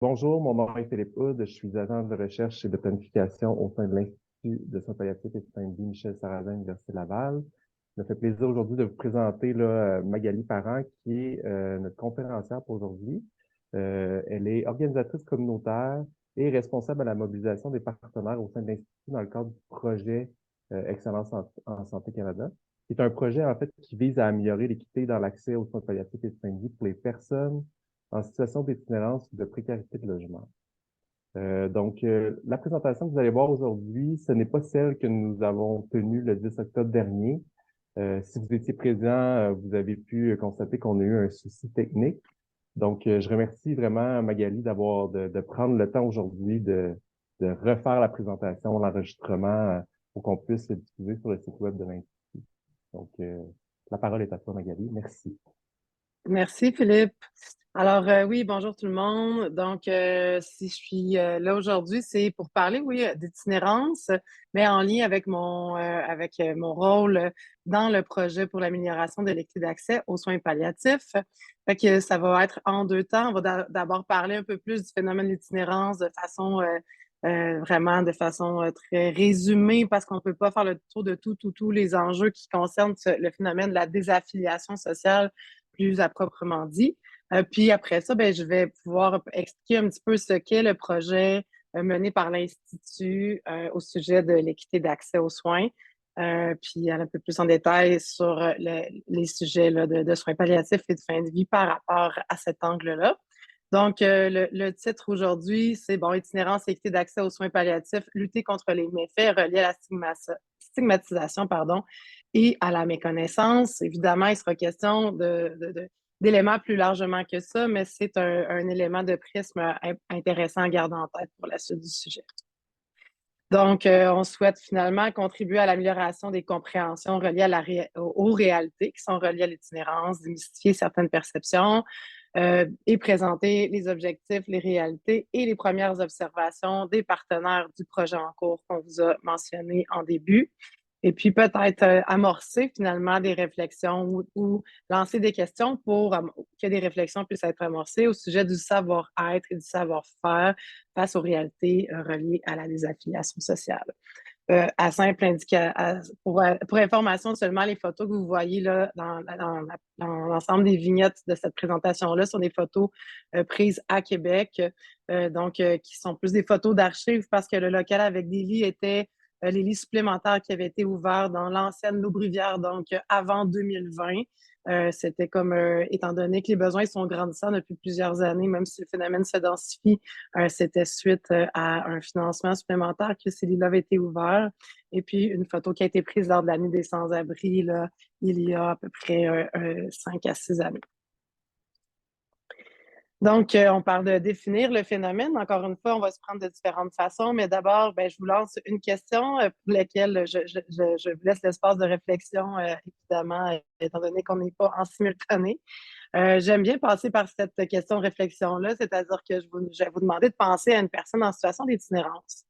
Bonjour, mon nom est Philippe Houd, je suis agent de recherche et de planification au sein de l'Institut de soins palliatifs et de soins de vie Michel Sarrazin, Université Laval. Ça me fait plaisir aujourd'hui de vous présenter Magali Parent, qui est notre conférencière pour aujourd'hui. Elle est organisatrice communautaire et responsable à la mobilisation des partenaires au sein de l'Institut dans le cadre du projet Excellence en Santé Canada, qui est un projet en fait qui vise à améliorer l'équité dans l'accès aux soins palliatifs et de soins de vie pour les personnes en situation d'itinérance ou de précarité de logement. La présentation que vous allez voir aujourd'hui, ce n'est pas celle que nous avons tenue le 10 octobre dernier. Si vous étiez présent, vous avez pu constater qu'on a eu un souci technique. Je remercie vraiment Magali de prendre le temps aujourd'hui de refaire la présentation, l'enregistrement, pour qu'on puisse le diffuser sur le site web de l'Institut. Donc, euh, la parole est à toi, Magali. Merci. Merci, Philippe. Alors, oui, bonjour tout le monde. Donc, si je suis là aujourd'hui, c'est pour parler, oui, d'itinérance, mais en lien avec mon rôle dans le projet pour l'amélioration de l'équité d'accès aux soins palliatifs. Fait que ça va être en deux temps. On va d'abord parler un peu plus du phénomène de l'itinérance de façon vraiment de façon très résumée parce qu'on ne peut pas faire le tour de tous les enjeux qui concernent le phénomène de la désaffiliation sociale plus à proprement dit. Puis après ça, ben, je vais pouvoir expliquer un petit peu ce qu'est le projet mené par l'Institut au sujet de l'équité d'accès aux soins, puis aller un peu plus en détail sur les sujets là, de soins palliatifs et de fin de vie par rapport à cet angle-là. Donc, le titre aujourd'hui, c'est bon, itinérance et équité d'accès aux soins palliatifs, lutter contre les méfaits reliés à la stigmatisation, pardon, et à la méconnaissance. Évidemment, il sera question d'éléments plus largement que ça, mais c'est un élément de prisme intéressant à garder en tête pour la suite du sujet. Donc, on souhaite finalement contribuer à l'amélioration des compréhensions reliées aux réalités qui sont reliées à l'itinérance, démystifier certaines perceptions et présenter les objectifs, les réalités et les premières observations des partenaires du projet en cours qu'on vous a mentionné en début. Et puis peut-être amorcer finalement des réflexions ou lancer des questions pour que des réflexions puissent être amorcées au sujet du savoir-être et du savoir-faire face aux réalités reliées à la désaffiliation sociale. À simple pour information seulement, les photos que vous voyez là dans l'ensemble des vignettes de cette présentation-là sont des photos prises à Québec, qui sont plus des photos d'archives parce que le local avec des lits était les lits supplémentaires qui avaient été ouverts dans l'ancienne Loubrivière, donc avant 2020. C'était comme, étant donné que les besoins sont grandissants depuis plusieurs années, même si le phénomène se densifie, c'était suite à un financement supplémentaire que ces lits-là avaient été ouverts. Et puis, une photo qui a été prise lors de la nuit des sans-abri, là, il y a à peu près 5 à 6 années. Donc, on parle de définir le phénomène. Encore une fois, on va se prendre de différentes façons, mais d'abord, ben, je vous lance une question pour laquelle je vous laisse l'espace de réflexion, évidemment, étant donné qu'on n'est pas en simultané. J'aime bien passer par cette question de réflexion-là, c'est-à-dire que je vais vous demander de penser à une personne en situation d'itinérance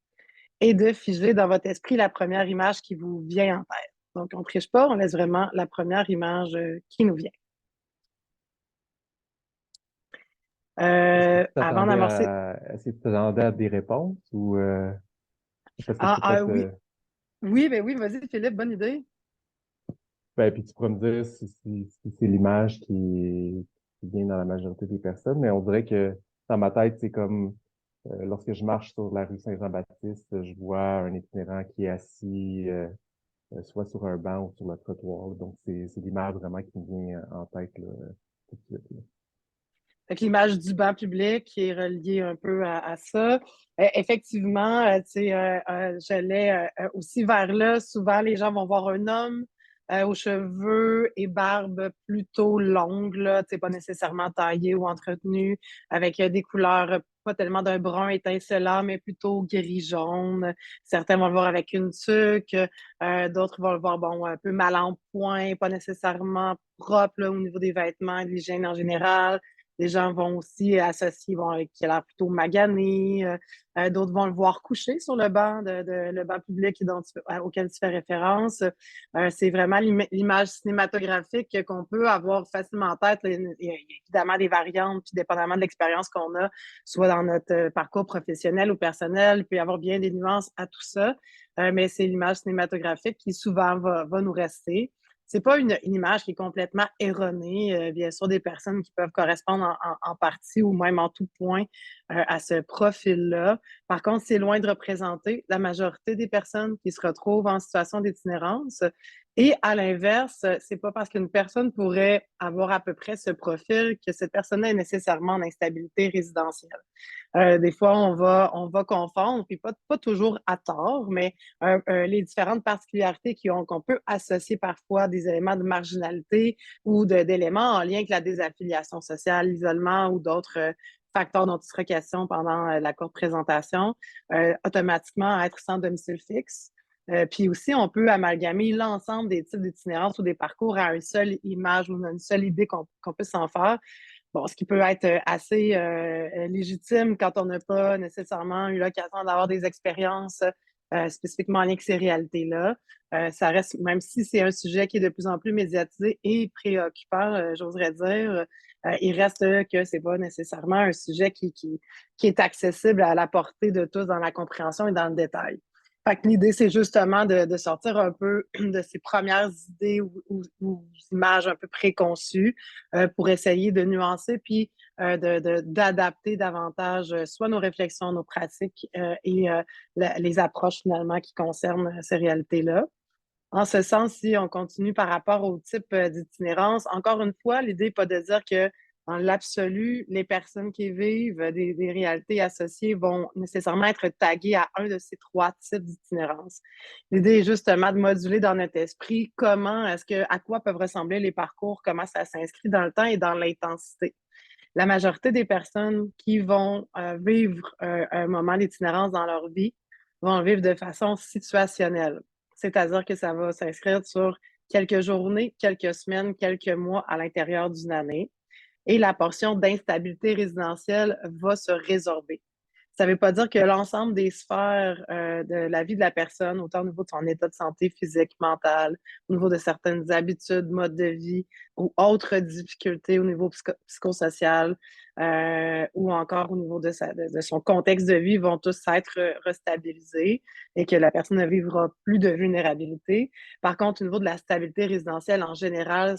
et de figer dans votre esprit la première image qui vous vient en tête. Donc, on ne triche pas, on laisse vraiment la première image qui nous vient. Avant d'amorcer. Est-ce que tu t'attendais à des réponses ou parce que je peux Ah peut-être oui, oui, ben oui, vas-y, Philippe, bonne idée. ben, puis tu pourrais me dire si c'est l'image qui vient dans la majorité des personnes, mais on dirait que dans ma tête, c'est comme lorsque je marche sur la rue Saint-Jean-Baptiste, je vois un itinérant qui est assis soit sur un banc ou sur le trottoir. Donc, c'est l'image vraiment qui me vient en tête là, tout de suite. Là. Fait que l'image du banc public qui est reliée un peu à ça. Effectivement, tu sais, j'allais aussi vers là. Souvent, les gens vont voir un homme aux cheveux et barbe plutôt longue, là, tu sais, pas nécessairement taillée ou entretenue, avec des couleurs pas tellement d'un brun étincelant, mais plutôt gris-jaune. Certains vont le voir avec une tuque, d'autres vont le voir, bon, un peu mal en point, pas nécessairement propre là, au niveau des vêtements, de l'hygiène en général. Les gens vont aussi associer, qu'il a l'air plutôt magané. D'autres vont le voir couché sur le banc, le banc public auquel tu fais référence. C'est vraiment l'image cinématographique qu'on peut avoir facilement en tête. Il y a évidemment des variantes, puis dépendamment de l'expérience qu'on a, soit dans notre parcours professionnel ou personnel, il peut y avoir bien des nuances à tout ça. Mais c'est l'image cinématographique qui souvent va nous rester. C'est pas une image qui est complètement erronée. Bien sûr, des personnes qui peuvent correspondre en partie ou même en tout point à ce profil-là. Par contre, c'est loin de représenter la majorité des personnes qui se retrouvent en situation d'itinérance. Et à l'inverse, c'est pas parce qu'une personne pourrait avoir à peu près ce profil que cette personne-là est nécessairement en instabilité résidentielle. Des fois, on va confondre, puis pas toujours à tort, mais les différentes particularités qu'on peut associer parfois des éléments de marginalité ou d'éléments en lien avec la désaffiliation sociale, l'isolement ou d'autres facteurs dont il sera question pendant la courte présentation, automatiquement à être sans domicile fixe. Puis aussi, on peut amalgamer l'ensemble des types d'itinérance ou des parcours à une seule image ou une seule idée qu'on peut s'en faire. Bon, ce qui peut être assez légitime quand on n'a pas nécessairement eu l'occasion d'avoir des expériences spécifiquement en lien avec ces réalités-là. Ça reste, même si c'est un sujet qui est de plus en plus médiatisé et préoccupant, j'oserais dire, il reste que c'est pas nécessairement un sujet qui est accessible à la portée de tous dans la compréhension et dans le détail. Fait que l'idée, c'est justement de sortir un peu de ces premières idées ou images un peu préconçues pour essayer de nuancer puis d'adapter davantage soit nos réflexions, nos pratiques et les approches finalement qui concernent ces réalités-là. En ce sens, si on continue par rapport au type d'itinérance, encore une fois, l'idée n'est pas de dire que dans l'absolu, les personnes qui vivent des réalités associées vont nécessairement être taguées à un de ces trois types d'itinérance. L'idée est justement de moduler dans notre esprit à quoi peuvent ressembler les parcours, comment ça s'inscrit dans le temps et dans l'intensité. La majorité des personnes qui vont vivre un moment d'itinérance dans leur vie vont le vivre de façon situationnelle. C'est-à-dire que ça va s'inscrire sur quelques journées, quelques semaines, quelques mois à l'intérieur d'une année. Et la portion d'instabilité résidentielle va se résorber. Ça ne veut pas dire que l'ensemble des sphères de la vie de la personne, autant au niveau de son état de santé physique, mental, au niveau de certaines habitudes, modes de vie ou autres difficultés au niveau psychosocial ou encore au niveau de son contexte de vie, vont tous être restabilisés et que la personne ne vivra plus de vulnérabilité. Par contre, au niveau de la stabilité résidentielle en général,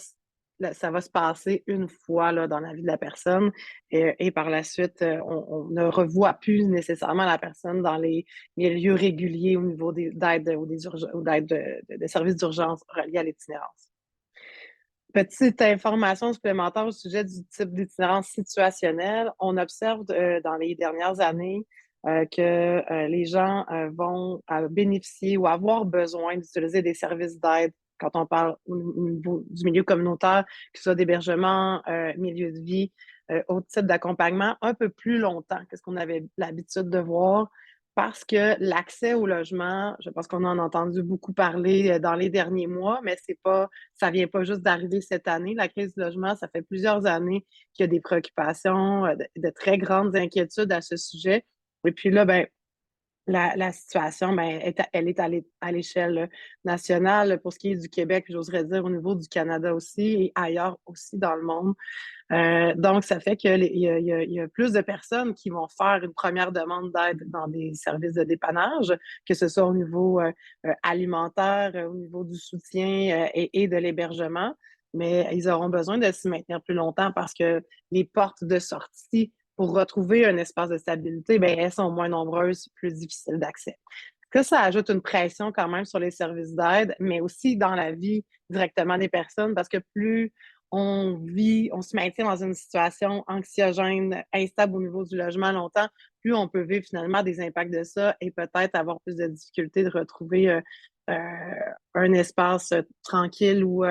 ça va se passer une fois là, dans la vie de la personne et par la suite, on ne revoit plus nécessairement la personne dans les lieux réguliers au niveau d'aide ou d'aide de services d'urgence reliés à l'itinérance. Petite information supplémentaire au sujet du type d'itinérance situationnelle. On observe dans les dernières années que les gens vont bénéficier ou avoir besoin d'utiliser des services d'aide quand on parle au niveau du milieu communautaire, que ce soit d'hébergement, milieu de vie, autre type d'accompagnement, un peu plus longtemps que ce qu'on avait l'habitude de voir parce que l'accès au logement, je pense qu'on en a entendu beaucoup parler dans les derniers mois, mais ça vient pas juste d'arriver cette année. La crise du logement, ça fait plusieurs années qu'il y a des préoccupations, de très grandes inquiétudes à ce sujet. Et puis là, ben, la situation, ben, elle est à l'échelle nationale pour ce qui est du Québec, j'oserais dire au niveau du Canada aussi et ailleurs aussi dans le monde. Donc, ça fait qu'il y a plus de personnes qui vont faire une première demande d'aide dans des services de dépannage, que ce soit au niveau alimentaire, au niveau du soutien et de l'hébergement, mais ils auront besoin de s'y maintenir plus longtemps parce que les portes de sortie pour retrouver un espace de stabilité, ben, elles sont moins nombreuses, plus difficiles d'accès. Ça ajoute une pression quand même sur les services d'aide, mais aussi dans la vie directement des personnes, parce que plus on se maintient dans une situation anxiogène, instable au niveau du logement longtemps, plus on peut vivre finalement des impacts de ça et peut-être avoir plus de difficultés de retrouver un espace tranquille ou,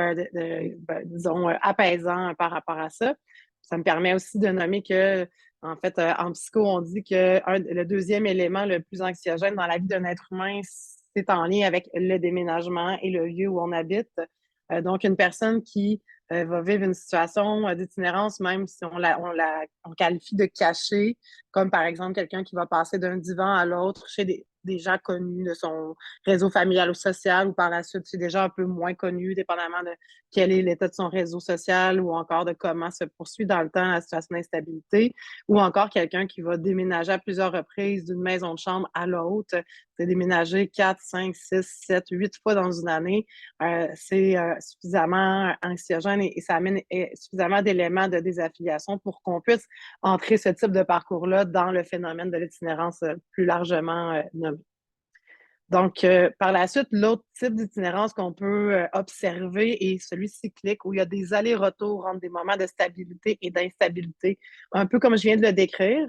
disons, apaisant par rapport à ça. Ça me permet aussi de nommer que, en fait, en psycho, on dit que le deuxième élément le plus anxiogène dans la vie d'un être humain, c'est en lien avec le déménagement et le lieu où on habite. Donc, une personne qui va vivre une situation d'itinérance, même si on qualifie de cachée, comme par exemple quelqu'un qui va passer d'un divan à l'autre chez des gens connus de son réseau familial ou social, ou par la suite, c'est déjà un peu moins connu, dépendamment de quel est l'état de son réseau social ou encore de comment se poursuit dans le temps la situation d'instabilité, ou encore quelqu'un qui va déménager à plusieurs reprises d'une maison de chambre à l'autre. C'est déménager 4, 5, 6, 7, 8 fois dans une année. C'est suffisamment anxiogène et ça amène suffisamment d'éléments de désaffiliation pour qu'on puisse entrer ce type de parcours-là dans le phénomène de l'itinérance plus largement nommé. Donc, par la suite, l'autre type d'itinérance qu'on peut observer est celui cyclique, où il y a des allers-retours entre des moments de stabilité et d'instabilité, un peu comme je viens de le décrire,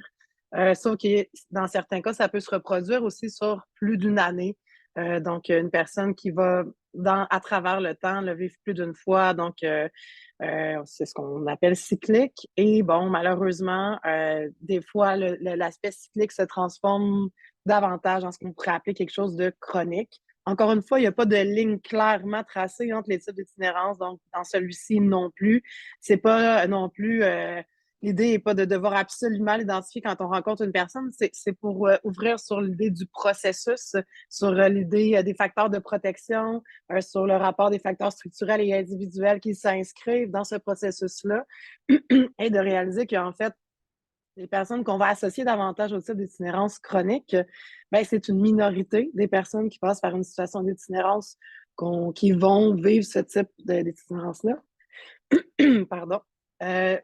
sauf que dans certains cas, ça peut se reproduire aussi sur plus d'une année. Donc, une personne qui va, à travers le temps, le vivre plus d'une fois, donc c'est ce qu'on appelle cyclique. Et bon, malheureusement, des fois, l'aspect cyclique se transforme davantage en ce qu'on pourrait appeler quelque chose de chronique. Encore une fois, il n'y a pas de ligne clairement tracée entre les types d'itinérance, donc dans celui-ci non plus. C'est pas non plus l'idée n'est pas de devoir absolument l'identifier quand on rencontre une personne, c'est pour ouvrir sur l'idée du processus, sur l'idée des facteurs de protection, sur le rapport des facteurs structurels et individuels qui s'inscrivent dans ce processus-là, et de réaliser qu'en fait, les personnes qu'on va associer davantage au type d'itinérance chronique, ben, c'est une minorité des personnes qui passent par une situation d'itinérance qui vont vivre ce type d'itinérance-là. Pardon. Euh,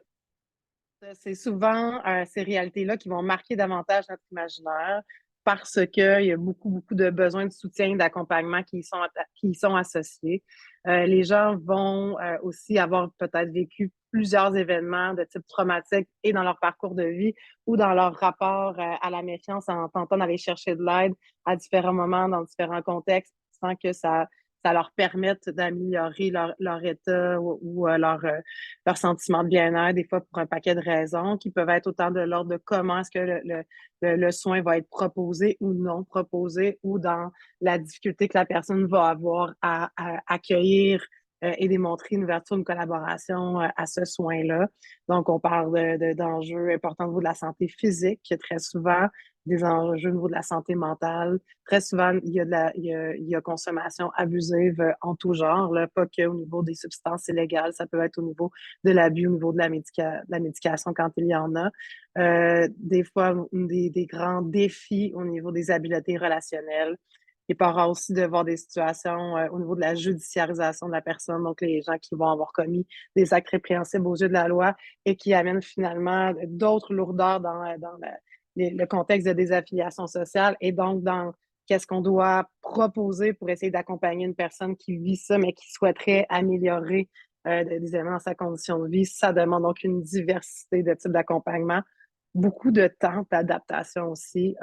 c'est souvent ces réalités-là qui vont marquer davantage notre imaginaire parce qu'il y a beaucoup, beaucoup de besoins de soutien, d'accompagnement qui y sont associés. Les gens vont aussi avoir peut-être vécu plusieurs événements de type traumatique et dans leur parcours de vie ou dans leur rapport à la méfiance en tentant d'aller chercher de l'aide à différents moments, dans différents contextes, sans que ça leur permette d'améliorer leur état ou leur sentiment de bien-être, des fois pour un paquet de raisons qui peuvent être autant de l'ordre de comment est-ce que le soin va être proposé ou non proposé, ou dans la difficulté que la personne va avoir à accueillir et démontrer une ouverture, une collaboration à ce soin-là. Donc, on parle d'enjeux importants au niveau de la santé physique, très souvent, des enjeux au niveau de la santé mentale. Très souvent, il y a consommation abusive en tout genre, là, pas qu'au niveau des substances illégales, ça peut être au niveau de l'abus, au niveau de la médication quand il y en a. Des fois, des grands défis au niveau des habiletés relationnelles. Il peut y avoir aussi de voir des situations au niveau de la judiciarisation de la personne, donc les gens qui vont avoir commis des actes répréhensibles aux yeux de la loi et qui amènent finalement d'autres lourdeurs dans le contexte de désaffiliation sociale et donc dans qu'est-ce qu'on doit proposer pour essayer d'accompagner une personne qui vit ça, mais qui souhaiterait améliorer des éléments dans sa condition de vie. Ça demande donc une diversité de types d'accompagnement, beaucoup de temps d'adaptation aussi.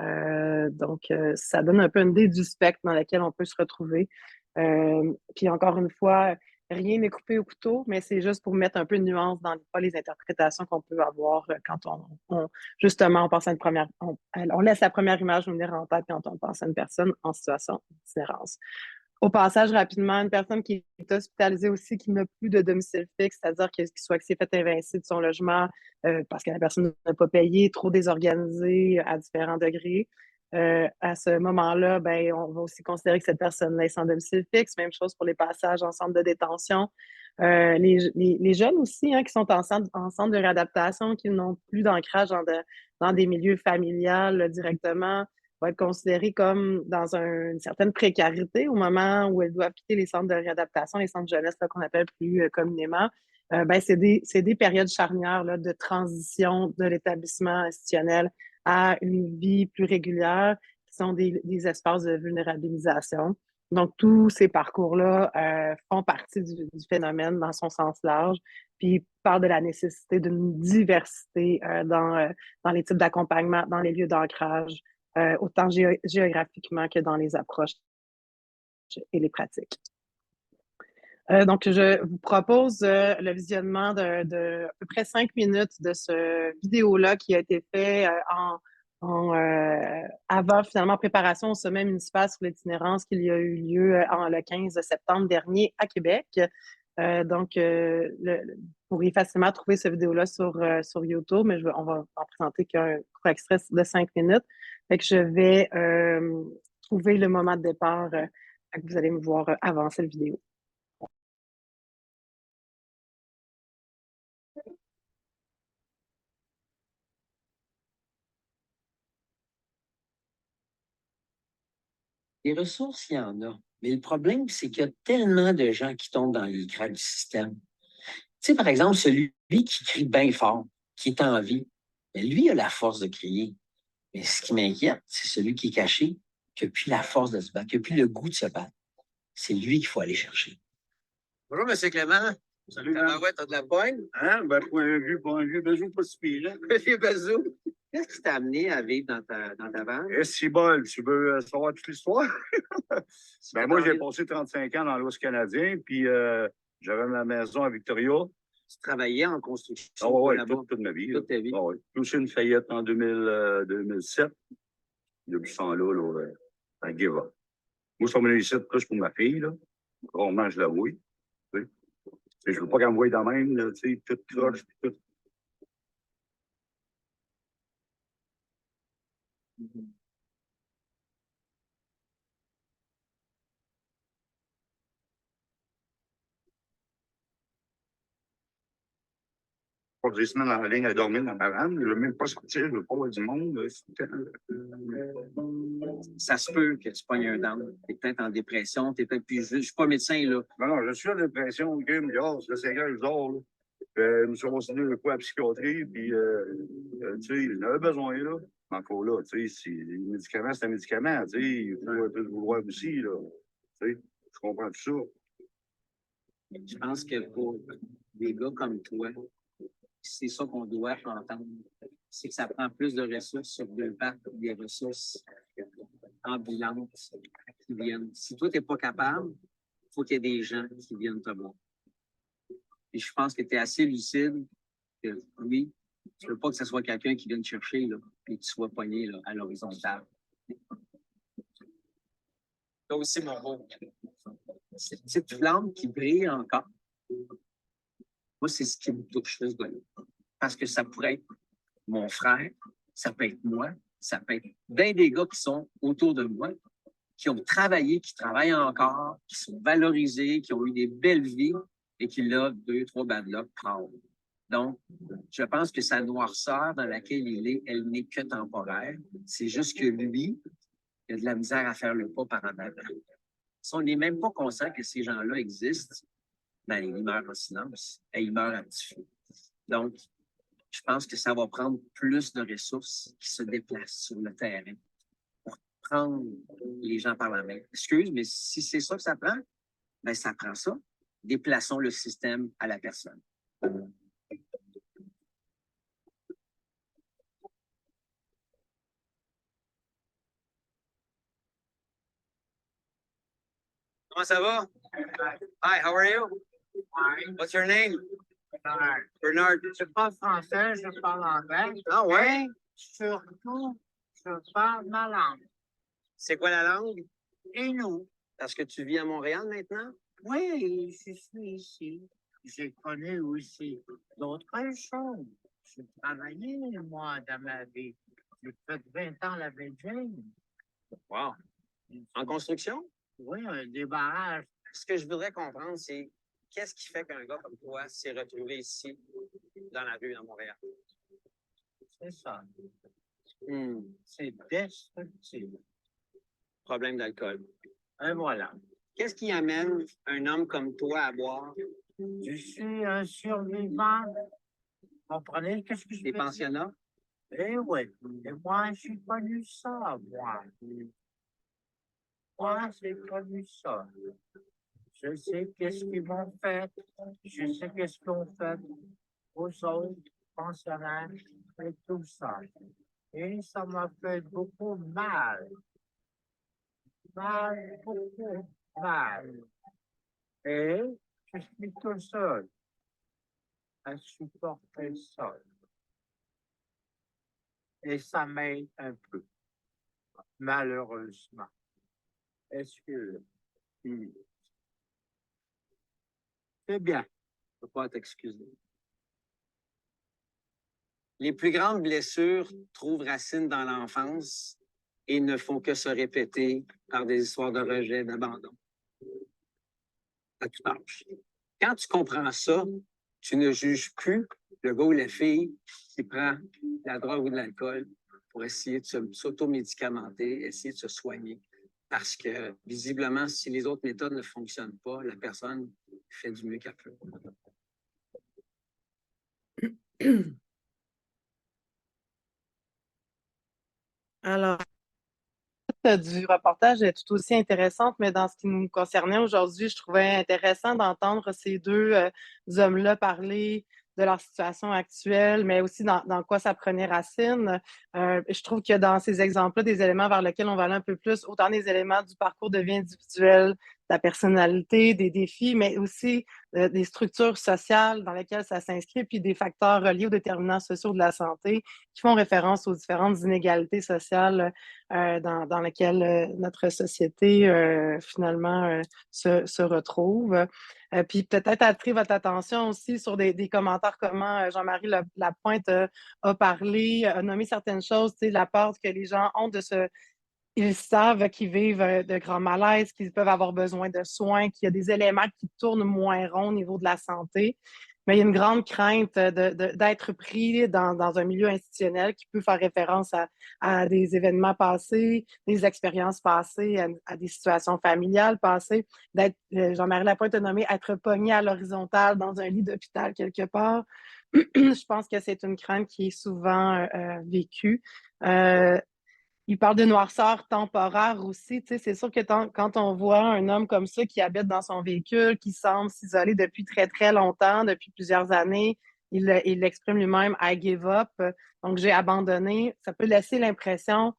Ça donne un peu une idée du spectre dans lequel on peut se retrouver. Puis encore une fois, rien n'est coupé au couteau, mais c'est juste pour mettre un peu de nuance dans les interprétations qu'on peut avoir quand justement, on pense à une première, on laisse la première image venir en tête quand on pense à une personne en situation d'itinérance. Au passage, rapidement, une personne qui est hospitalisée aussi, qui n'a plus de domicile fixe, c'est-à-dire qu'il soit s'est fait évincer de son logement parce que la personne n'a pas payé, trop désorganisée à différents degrés. À ce moment-là, ben, on va aussi considérer que cette personne-là est sans domicile fixe. Même chose pour les passages en centre de détention. Les jeunes aussi qui sont en centre de réadaptation, qui n'ont plus d'ancrage dans des milieux familiales directement, vont être considérées comme dans une certaine précarité au moment où elles doivent quitter les centres de réadaptation, les centres de jeunesse qu'on appelle plus communément. Ben, c'est des périodes charnières là, de transition de l'établissement institutionnel à une vie plus régulière, qui sont des espaces de vulnérabilisation. Donc, tous ces parcours-là font partie du phénomène dans son sens large, puis parlent de la nécessité d'une diversité dans les types d'accompagnement, dans les lieux d'ancrage, autant géographiquement que dans les approches et les pratiques. Donc, je vous propose le visionnement de à peu près 5 minutes de ce vidéo-là qui a été fait avant, finalement, préparation au sommet municipal sur l'itinérance qu'il y a eu lieu le 15 septembre dernier à Québec. Vous pourrez facilement trouver cette vidéo-là sur YouTube, mais on va en présenter qu'un court extrait de 5 minutes. Fait que je vais trouver le moment de départ que vous allez me voir avancer la vidéo. Les ressources, il y en a. Mais le problème, c'est qu'il y a tellement de gens qui tombent dans les cracks du système. Tu sais, par exemple, celui qui crie bien fort, qui est en vie, mais lui a la force de crier. Mais ce qui m'inquiète, c'est celui qui est caché, qui n'a plus la force de se battre, qui n'a plus le goût de se battre. C'est lui qu'il faut aller chercher. Bonjour, M. Clément. Salut, Ouais, t'as de la poigne? hein? Ben, point de vue, Bazou, pas si pire. Hein? Monsieur Bazou. Qu'est-ce qui t'a amené à vivre dans ta vanne? Et si bol, tu veux savoir toute l'histoire? Ben, moi, j'ai passé 35 ans dans l'Ouest canadien, puis j'avais ma maison à Victoria. Tu travaillais en construction. Ah ouais, là-bas? toute ma vie. Toute ta vie. Ah ouais. J'ai touché une faillite en 2007. Depuis ce temps-là, à give up. Moi, je suis venu ici plus pour ma fille, là. Rarement, je l'avoue. Tu sais. Je veux pas qu'elle me voie dans même, là, tu sais, toute croche, tout. Pas des semaines en ligne à dormir dans ma vanne. Je ne veux même pas sortir, je ne veux pas voir du monde. Ça se peut que tu pognes un down. Tu es peut-être en dépression, tu es peut-être plus. Je ne suis pas médecin, là. Non, je suis en dépression, OK, mais c'est le Seigneur, je dors, là. Je me suis renseigné un coup à la psychiatrie, puis, tu sais, j'en avais besoin, là. Encore là, tu sais, les médicaments, c'est un médicament, tu sais, il faut un peu de vouloir aussi, là. Tu sais, je comprends tout ça. Je pense que pour des gars comme toi, c'est ça qu'on doit entendre. C'est que ça prend plus de ressources sur deux pattes, des ressources ambulantes qui viennent. Si toi, tu n'es pas capable, il faut qu'il y ait des gens qui viennent te voir. Et je pense que tu es assez lucide que oui, tu ne veux pas que ce soit quelqu'un qui vienne te chercher là, et que tu sois pogné là, à l'horizontale. Là aussi, mon beau. Cette petite flamme qui brille encore. Moi, c'est ce qui me touche, ce gars-là. Parce que ça pourrait être mon frère, ça peut être moi, ça peut être bien des gars qui sont autour de moi, qui ont travaillé, qui travaillent encore, qui sont valorisés, qui ont eu des belles vies et qui, là, 2, 3 bad luck prennent. Donc, je pense que sa noirceur dans laquelle il est, elle n'est que temporaire. C'est juste que lui, il a de la misère à faire le pas par en avant. Si on n'est même pas conscient que ces gens-là existent, ben, ils meurent en silence et ils meurent à petit feu. Donc, je pense que ça va prendre plus de ressources qui se déplacent sur le terrain pour prendre les gens par la main. Excuse, mais si c'est ça que ça prend, ben ça prend ça. Déplaçons le système à la personne. Comment ça va? Hi, how are you? What's your name? Bernard. Bernard. Je parle français, je parle anglais. Ah ouais? Mais surtout, je parle ma langue. C'est quoi la langue? Et nous? Parce que tu vis à Montréal maintenant? Oui, je suis ici. J'ai connu aussi d'autres choses. J'ai travaillé, moi, dans ma vie. J'ai fait 20 ans à la Belgique. Wow. En construction? Oui, des barrages. Ce que je voudrais comprendre, c'est qu'est-ce qui fait qu'un gars comme toi s'est retrouvé ici, dans la rue à Montréal? C'est ça. Hmm. C'est destructif. Problème d'alcool. Et voilà. Qu'est-ce qui amène un homme comme toi à boire? Je suis un survivant. Comprenez qu'est-ce que je Des veux dire? pensionnats? Eh oui. Et moi, j'ai connu ça, moi. Moi, j'ai connu ça. Je sais qu'est-ce qu'ils m'ont fait. Je sais qu'est-ce qu'ils ont fait aux autres pensionnaires et tout ça. Et ça m'a fait beaucoup mal. Mal, beaucoup mal. Et je suis tout seul à supporter ça. Et ça m'aide un peu, malheureusement. Est-ce que C'est bien. Je ne peux pas t'excuser. Les plus grandes blessures trouvent racine dans l'enfance et ne font que se répéter par des histoires de rejet, d'abandon. À tout âge. Quand tu comprends ça, tu ne juges plus le gars ou la fille qui prend de la drogue ou de l'alcool pour essayer de s'automédicamenter, essayer de se soigner. Parce que, visiblement, si les autres méthodes ne fonctionnent pas, la personne fait du mieux qu'elle peut. Alors, du reportage est tout aussi intéressante, mais dans ce qui nous concernait aujourd'hui, je trouvais intéressant d'entendre ces deux hommes-là parler de leur situation actuelle, mais aussi dans quoi ça prenait racine. Je trouve que dans ces exemples-là, des éléments vers lesquels on va aller un peu plus, autant des éléments du parcours de vie individuel, de la personnalité, des défis, mais aussi des structures sociales dans lesquelles ça s'inscrit, puis des facteurs reliés aux déterminants sociaux de la santé qui font référence aux différentes inégalités sociales dans lesquelles notre société finalement se retrouve. Puis peut-être attirer votre attention aussi sur des commentaires, comment Jean-Marie Lapointe a parlé, a nommé certaines choses, tu sais, la peur que les gens ont de se... Ils savent qu'ils vivent de grands malaises, qu'ils peuvent avoir besoin de soins, qu'il y a des éléments qui tournent moins rond au niveau de la santé. Mais il y a une grande crainte d'être pris dans un milieu institutionnel qui peut faire référence à des événements passés, des expériences passées, à des situations familiales passées, d'être, Jean-Marie Lapointe a nommé, être pogné à l'horizontale dans un lit d'hôpital quelque part. Je pense que c'est une crainte qui est souvent vécue. Il parle de noirceur temporaire aussi. Tu sais, c'est sûr que quand on voit un homme comme ça qui habite dans son véhicule, qui semble s'isoler depuis très, très longtemps, depuis plusieurs années, il exprime lui-même « I give up », donc j'ai abandonné. Ça peut laisser l'impression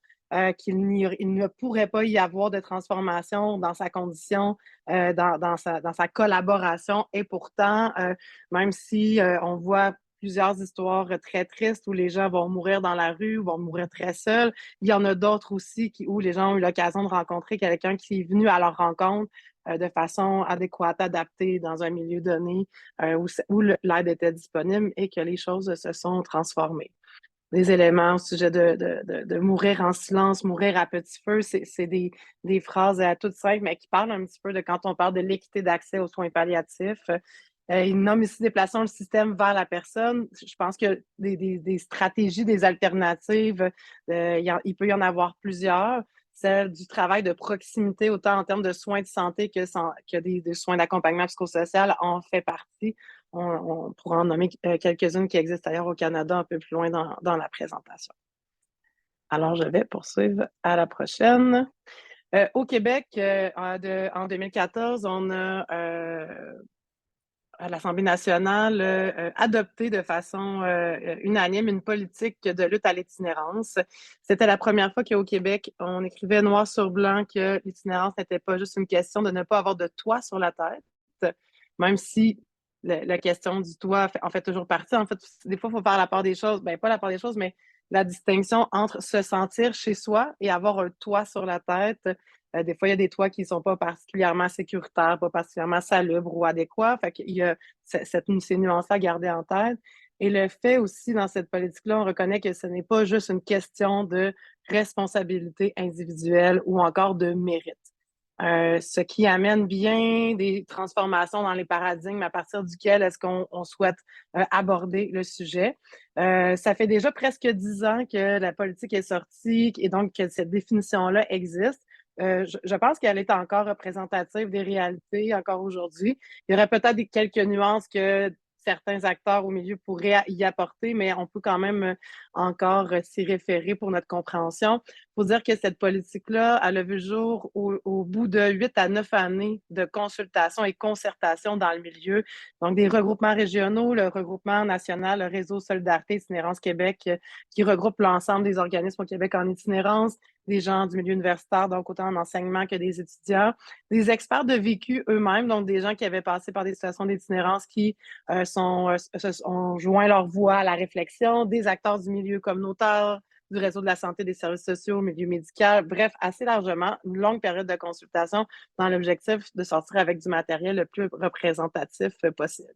qu'il ne pourrait pas y avoir de transformation dans sa condition, dans sa collaboration. Et pourtant, même si on voit plusieurs histoires très tristes où les gens vont mourir dans la rue, vont mourir très seuls, il y en a d'autres aussi où les gens ont eu l'occasion de rencontrer quelqu'un qui est venu à leur rencontre de façon adéquate, adaptée dans un milieu donné où l'aide était disponible et que les choses se sont transformées. Des éléments au sujet de mourir en silence, mourir à petit feu, c'est des phrases toutes simples, mais qui parlent un petit peu de quand on parle de l'équité d'accès aux soins palliatifs. Il nomme ici déplaçons le système vers la personne. Je pense que des stratégies, des alternatives, il peut y en avoir plusieurs. Celle du travail de proximité, autant en termes de soins de santé que des soins d'accompagnement psychosocial, en fait partie. On pourra en nommer quelques-unes qui existent d'ailleurs au Canada un peu plus loin dans la présentation. Alors, je vais poursuivre à la prochaine. Au Québec, en 2014, on a à l'Assemblée nationale adopté de façon unanime une politique de lutte à l'itinérance. C'était la première fois qu'au Québec, on écrivait noir sur blanc que l'itinérance n'était pas juste une question de ne pas avoir de toit sur la tête, même si la question du toit en fait toujours partie. En fait, des fois, il faut faire la part des choses. Ben, pas la part des choses, mais la distinction entre se sentir chez soi et avoir un toit sur la tête. Des fois, il y a des toits qui ne sont pas particulièrement sécuritaires, pas particulièrement salubres ou adéquats. Fait qu'il y a ces nuances-là à garder en tête. Et le fait aussi, dans cette politique-là, on reconnaît que ce n'est pas juste une question de responsabilité individuelle ou encore de mérite. Ce qui amène bien des transformations dans les paradigmes à partir duquel est-ce qu'on souhaite aborder le sujet. Ça fait déjà presque 10 ans que la politique est sortie et donc que cette définition-là existe. Je pense qu'elle est encore représentative des réalités encore aujourd'hui. Il y aurait peut-être quelques nuances que certains acteurs au milieu pourraient y apporter, mais on peut quand même encore s'y référer pour notre compréhension. Il faut dire que cette politique-là, elle a vu le jour au bout de 8 à 9 années de consultation et concertation dans le milieu. Donc, des regroupements régionaux, le regroupement national, le réseau Solidarité Itinérance Québec, qui regroupe l'ensemble des organismes au Québec en itinérance, des gens du milieu universitaire, donc autant en enseignement que des étudiants, des experts de vécu eux-mêmes, donc des gens qui avaient passé par des situations d'itinérance qui ont joint leur voix à la réflexion, des acteurs du milieu communautaire, du réseau de la santé, des services sociaux, milieu médical, bref, assez largement, une longue période de consultation dans l'objectif de sortir avec du matériel le plus représentatif possible.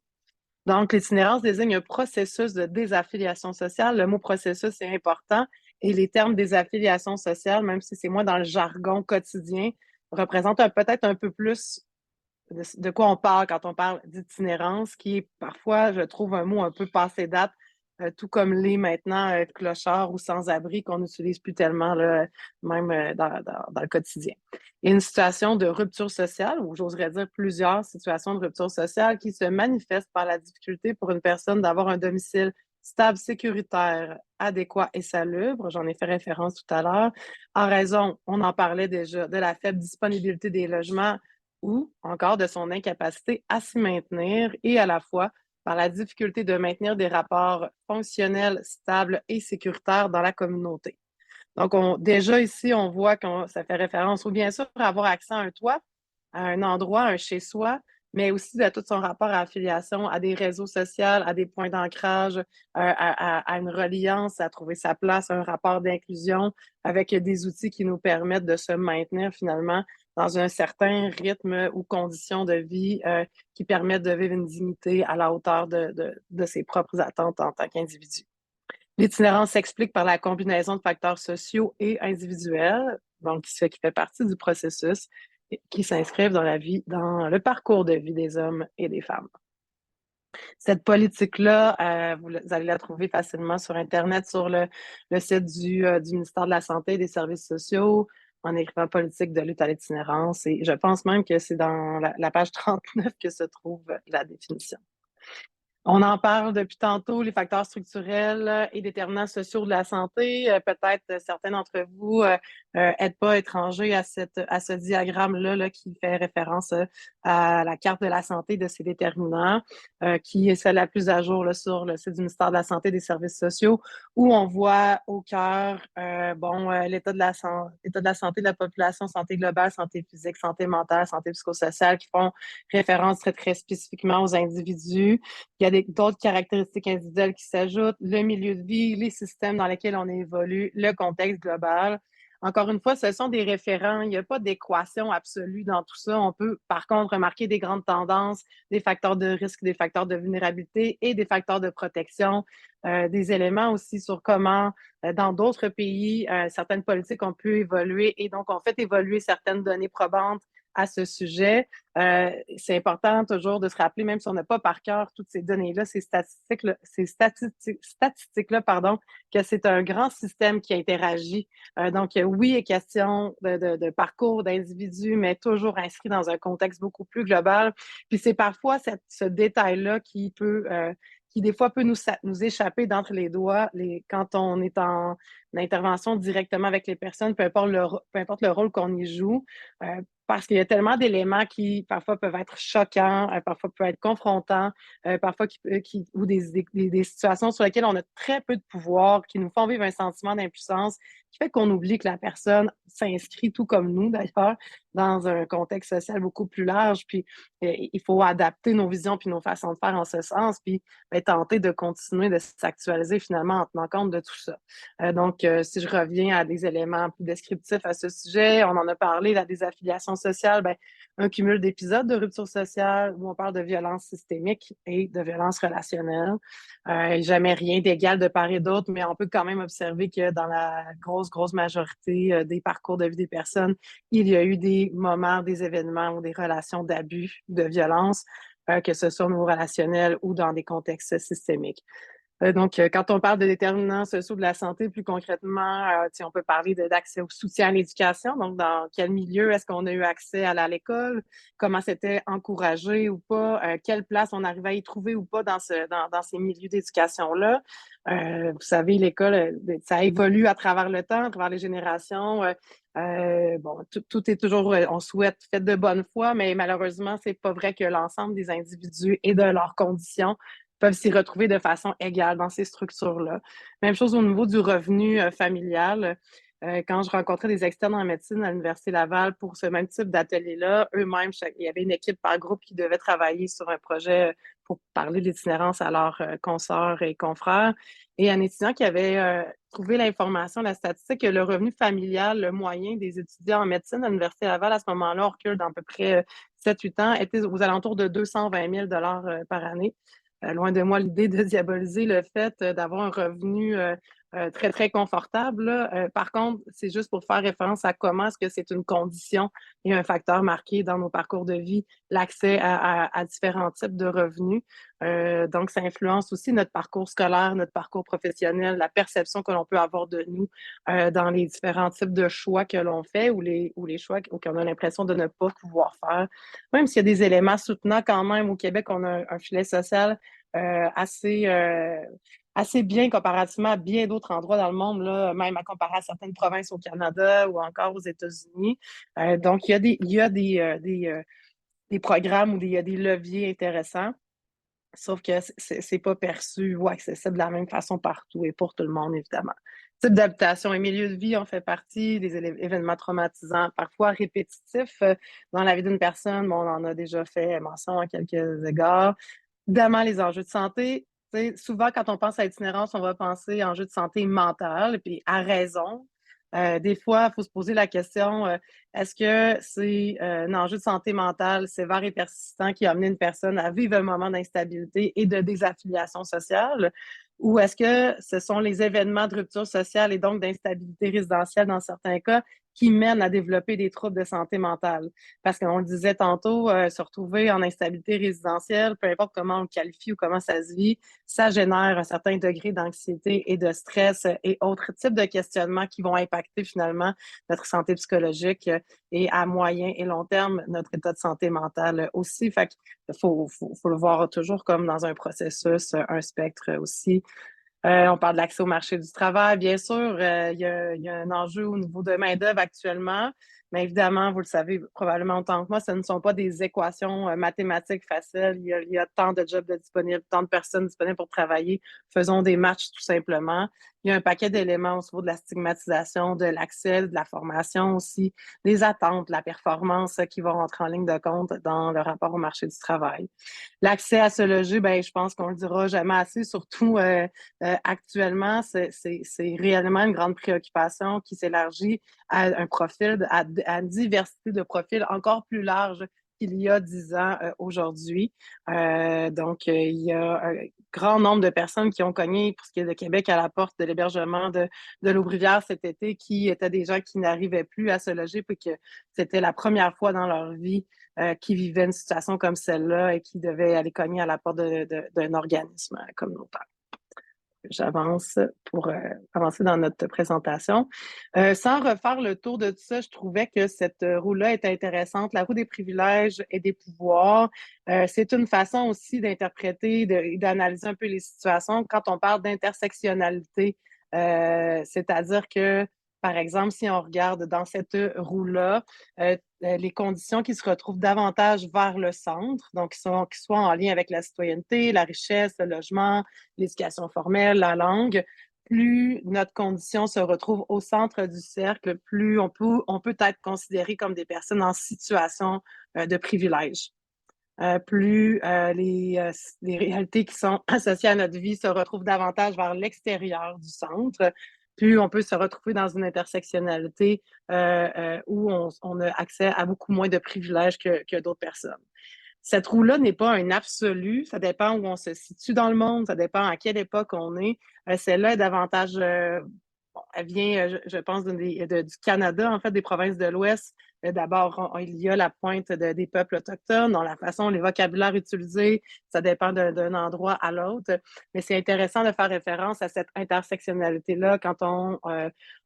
Donc, l'itinérance désigne un processus de désaffiliation sociale. Le mot processus est important et les termes désaffiliation sociale, même si c'est moins dans le jargon quotidien, représentent peut-être un peu plus de quoi on parle quand on parle d'itinérance, qui est parfois, je trouve, un mot un peu passé date, tout comme l'est maintenant clochard ou sans-abri qu'on n'utilise plus tellement, là, même dans le quotidien. Il y a une situation de rupture sociale, ou j'oserais dire plusieurs situations de rupture sociale qui se manifestent par la difficulté pour une personne d'avoir un domicile stable, sécuritaire, adéquat et salubre. J'en ai fait référence tout à l'heure. En raison, on en parlait déjà, de la faible disponibilité des logements ou encore de son incapacité à s'y maintenir et à la fois par la difficulté de maintenir des rapports fonctionnels, stables et sécuritaires dans la communauté. Donc, déjà ici, on voit que ça fait référence ou bien sûr à avoir accès à un toit, à un endroit, un chez-soi, mais aussi à tout son rapport à affiliation, à des réseaux sociaux, à des points d'ancrage, à une reliance, à trouver sa place, un rapport d'inclusion avec des outils qui nous permettent de se maintenir finalement dans un certain rythme ou conditions de vie qui permettent de vivre une dignité à la hauteur de ses propres attentes en tant qu'individu. L'itinérance s'explique par la combinaison de facteurs sociaux et individuels, donc qui fait partie du processus, qui s'inscrivent dans dans le parcours de vie des hommes et des femmes. Cette politique-là, vous allez la trouver facilement sur Internet, sur le site du ministère de la Santé et des Services sociaux, en écrivant politique de lutte à l'itinérance. Et je pense même que c'est dans la page 39 que se trouve la définition. On en parle depuis tantôt, les facteurs structurels et déterminants sociaux de la santé. Peut-être certains d'entre vous n'êtes pas étrangers à ce diagramme-là là, qui fait référence à la carte de la santé de ces déterminants, qui est celle la plus à jour là, sur le site du ministère de la Santé et des Services sociaux, où on voit au cœur l'état de la santé de la population, santé globale, santé physique, santé mentale, santé psychosociale, qui font référence très, très spécifiquement aux individus. Il y a d'autres caractéristiques individuelles qui s'ajoutent, le milieu de vie, les systèmes dans lesquels on évolue, le contexte global. Encore une fois, ce sont des référents. Il n'y a pas d'équation absolue dans tout ça. On peut, par contre, remarquer des grandes tendances, des facteurs de risque, des facteurs de vulnérabilité et des facteurs de protection, des éléments aussi sur comment, dans d'autres pays, certaines politiques ont pu évoluer et donc ont fait évoluer certaines données probantes à ce sujet. C'est important toujours de se rappeler, même si on n'a pas par cœur toutes ces données-là, ces statistiques-là, que c'est un grand système qui interagit. Donc, oui, il est question de parcours d'individus, mais toujours inscrit dans un contexte beaucoup plus global. Puis c'est parfois ce détail-là qui des fois peut nous échapper d'entre les doigts quand on est en intervention directement avec les personnes, peu importe le rôle qu'on y joue. Parce qu'il y a tellement d'éléments qui, parfois, peuvent être choquants, parfois peuvent être confrontants, parfois ou des situations sur lesquelles on a très peu de pouvoir, qui nous font vivre un sentiment d'impuissance, qui fait qu'on oublie que la personne s'inscrit, tout comme nous d'ailleurs, dans un contexte social beaucoup plus large. Puis, il faut adapter nos visions puis nos façons de faire en ce sens, puis tenter de continuer de s'actualiser finalement en tenant compte de tout ça. Donc, si je reviens à des éléments plus descriptifs à ce sujet, on en a parlé, la désaffiliation sociale, un cumul d'épisodes de rupture sociale où on parle de violence systémique et de violence relationnelle. Jamais rien d'égal de part et d'autre, mais on peut quand même observer que dans la grosse majorité des parcours de vie des personnes, il y a eu des moments, des événements ou des relations d'abus, de violence, que ce soit au niveau relationnel ou dans des contextes systémiques. Donc, quand on parle de déterminants sociaux de la santé, plus concrètement, on peut parler d'accès au soutien à l'éducation. Donc, dans quel milieu est-ce qu'on a eu accès à l'école? Comment c'était encouragé ou pas? Quelle place on arrivait à y trouver ou pas dans ces milieux d'éducation-là? Vous savez, l'école, ça évolue à travers le temps, à travers les générations. Tout est toujours, on souhaite, fait de bonne foi, mais malheureusement, c'est pas vrai que l'ensemble des individus et de leurs conditions peuvent s'y retrouver de façon égale dans ces structures-là. Même chose au niveau du revenu familial. quand je rencontrais des externes en médecine à l'Université Laval pour ce même type d'atelier-là, eux-mêmes, il y avait une équipe par groupe qui devait travailler sur un projet pour parler de l'itinérance à leurs consoeurs et confrères. Et un étudiant qui avait trouvé l'information, la statistique, que le revenu familial, le moyen des étudiants en médecine à l'Université Laval, à ce moment-là, on recule d'à peu près 7-8 ans, était aux alentours de 220 000 par année. Loin de moi l'idée de diaboliser le fait d'avoir un revenu très, très confortable. Par contre, c'est juste pour faire référence à comment est-ce que c'est une condition et un facteur marqué dans nos parcours de vie, l'accès à différents types de revenus. Donc, ça influence aussi notre parcours scolaire, notre parcours professionnel, la perception que l'on peut avoir de nous dans les différents types de choix que l'on fait ou les choix qu'on a l'impression de ne pas pouvoir faire. Même s'il y a des éléments soutenants quand même, au Québec, on a un filet social assez bien comparativement à bien d'autres endroits dans le monde, là, même à comparer à certaines provinces au Canada ou encore aux États-Unis. Donc, il y a des programmes où il y a des leviers intéressants, sauf que c'est pas perçu ou accessible de la même façon partout et pour tout le monde, évidemment. Type d'habitation et milieu de vie en fait partie, des événements traumatisants, parfois répétitifs dans la vie d'une personne. Bon, on en a déjà fait mention à quelques égards. Évidemment, les enjeux de santé. Souvent, quand on pense à itinérance, on va penser à enjeux de santé mentale, puis à raison. Des fois, il faut se poser la question, est-ce que c'est un enjeu de santé mentale sévère et persistant qui a amené une personne à vivre un moment d'instabilité et de désaffiliation sociale? Ou est-ce que ce sont les événements de rupture sociale et donc d'instabilité résidentielle dans certains cas qui mènent à développer des troubles de santé mentale? Parce qu'on le disait tantôt, se retrouver en instabilité résidentielle, peu importe comment on le qualifie ou comment ça se vit, ça génère un certain degré d'anxiété et de stress et autres types de questionnements qui vont impacter finalement notre santé psychologique et à moyen et long terme, notre état de santé mentale aussi. Fait qu'il faut le voir toujours comme dans un processus, un spectre aussi. On parle de l'accès au marché du travail. Bien sûr, il y a un enjeu au niveau de main-d'œuvre actuellement, mais évidemment, vous le savez probablement autant que moi, ce ne sont pas des équations mathématiques faciles. Il y a tant de jobs disponibles, tant de personnes disponibles pour travailler. Faisons des matchs tout simplement. Il y a un paquet d'éléments au niveau de la stigmatisation, de l'accès, de la formation aussi, des attentes, la performance qui vont rentrer en ligne de compte dans le rapport au marché du travail. L'accès à se loger, ben, je pense qu'on le dira jamais assez, surtout actuellement, c'est réellement une grande préoccupation qui s'élargit à un profil, à une diversité de profils encore plus large qu'il y a 10 ans aujourd'hui. Donc, il y a un grand nombre de personnes qui ont cogné, pour ce qui est de Québec, à la porte de l'hébergement de l'Aubrivière cet été, qui étaient des gens qui n'arrivaient plus à se loger, puis que c'était la première fois dans leur vie qui vivaient une situation comme celle-là et qui devaient aller cogner à la porte d'un organisme communautaire. J'avance pour avancer dans notre présentation. Sans refaire le tour de tout ça, je trouvais que cette roue-là était intéressante. La roue des privilèges et des pouvoirs, c'est une façon aussi d'interpréter et d'analyser un peu les situations quand on parle d'intersectionnalité. C'est-à-dire que, par exemple, si on regarde dans cette roue-là, les conditions qui se retrouvent davantage vers le centre, donc qui soient en lien avec la citoyenneté, la richesse, le logement, l'éducation formelle, la langue, plus notre condition se retrouve au centre du cercle, plus on peut être considéré comme des personnes en situation de privilège. Plus les réalités qui sont associées à notre vie se retrouvent davantage vers l'extérieur du centre, plus on peut se retrouver dans une intersectionnalité où on a accès à beaucoup moins de privilèges que d'autres personnes. Cette roue-là n'est pas un absolu, ça dépend où on se situe dans le monde, ça dépend à quelle époque on est. Celle-là est davantage, elle vient, je pense, du Canada, en fait, des provinces de l'Ouest. D'abord, il y a la pointe des peuples autochtones, dans la façon, les vocabulaires utilisés, ça dépend d'un endroit à l'autre. Mais c'est intéressant de faire référence à cette intersectionnalité-là quand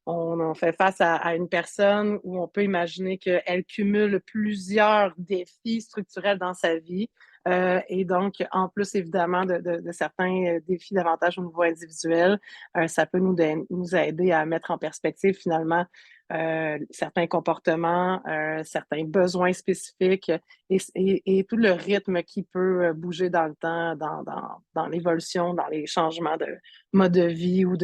on fait face à une personne où on peut imaginer qu'elle cumule plusieurs défis structurels dans sa vie. Et donc, en plus, évidemment, de certains défis davantage au niveau individuel, ça peut nous aider à mettre en perspective, finalement, certains comportements, certains besoins spécifiques et tout le rythme qui peut bouger dans le temps, dans l'évolution, dans les changements de mode de vie ou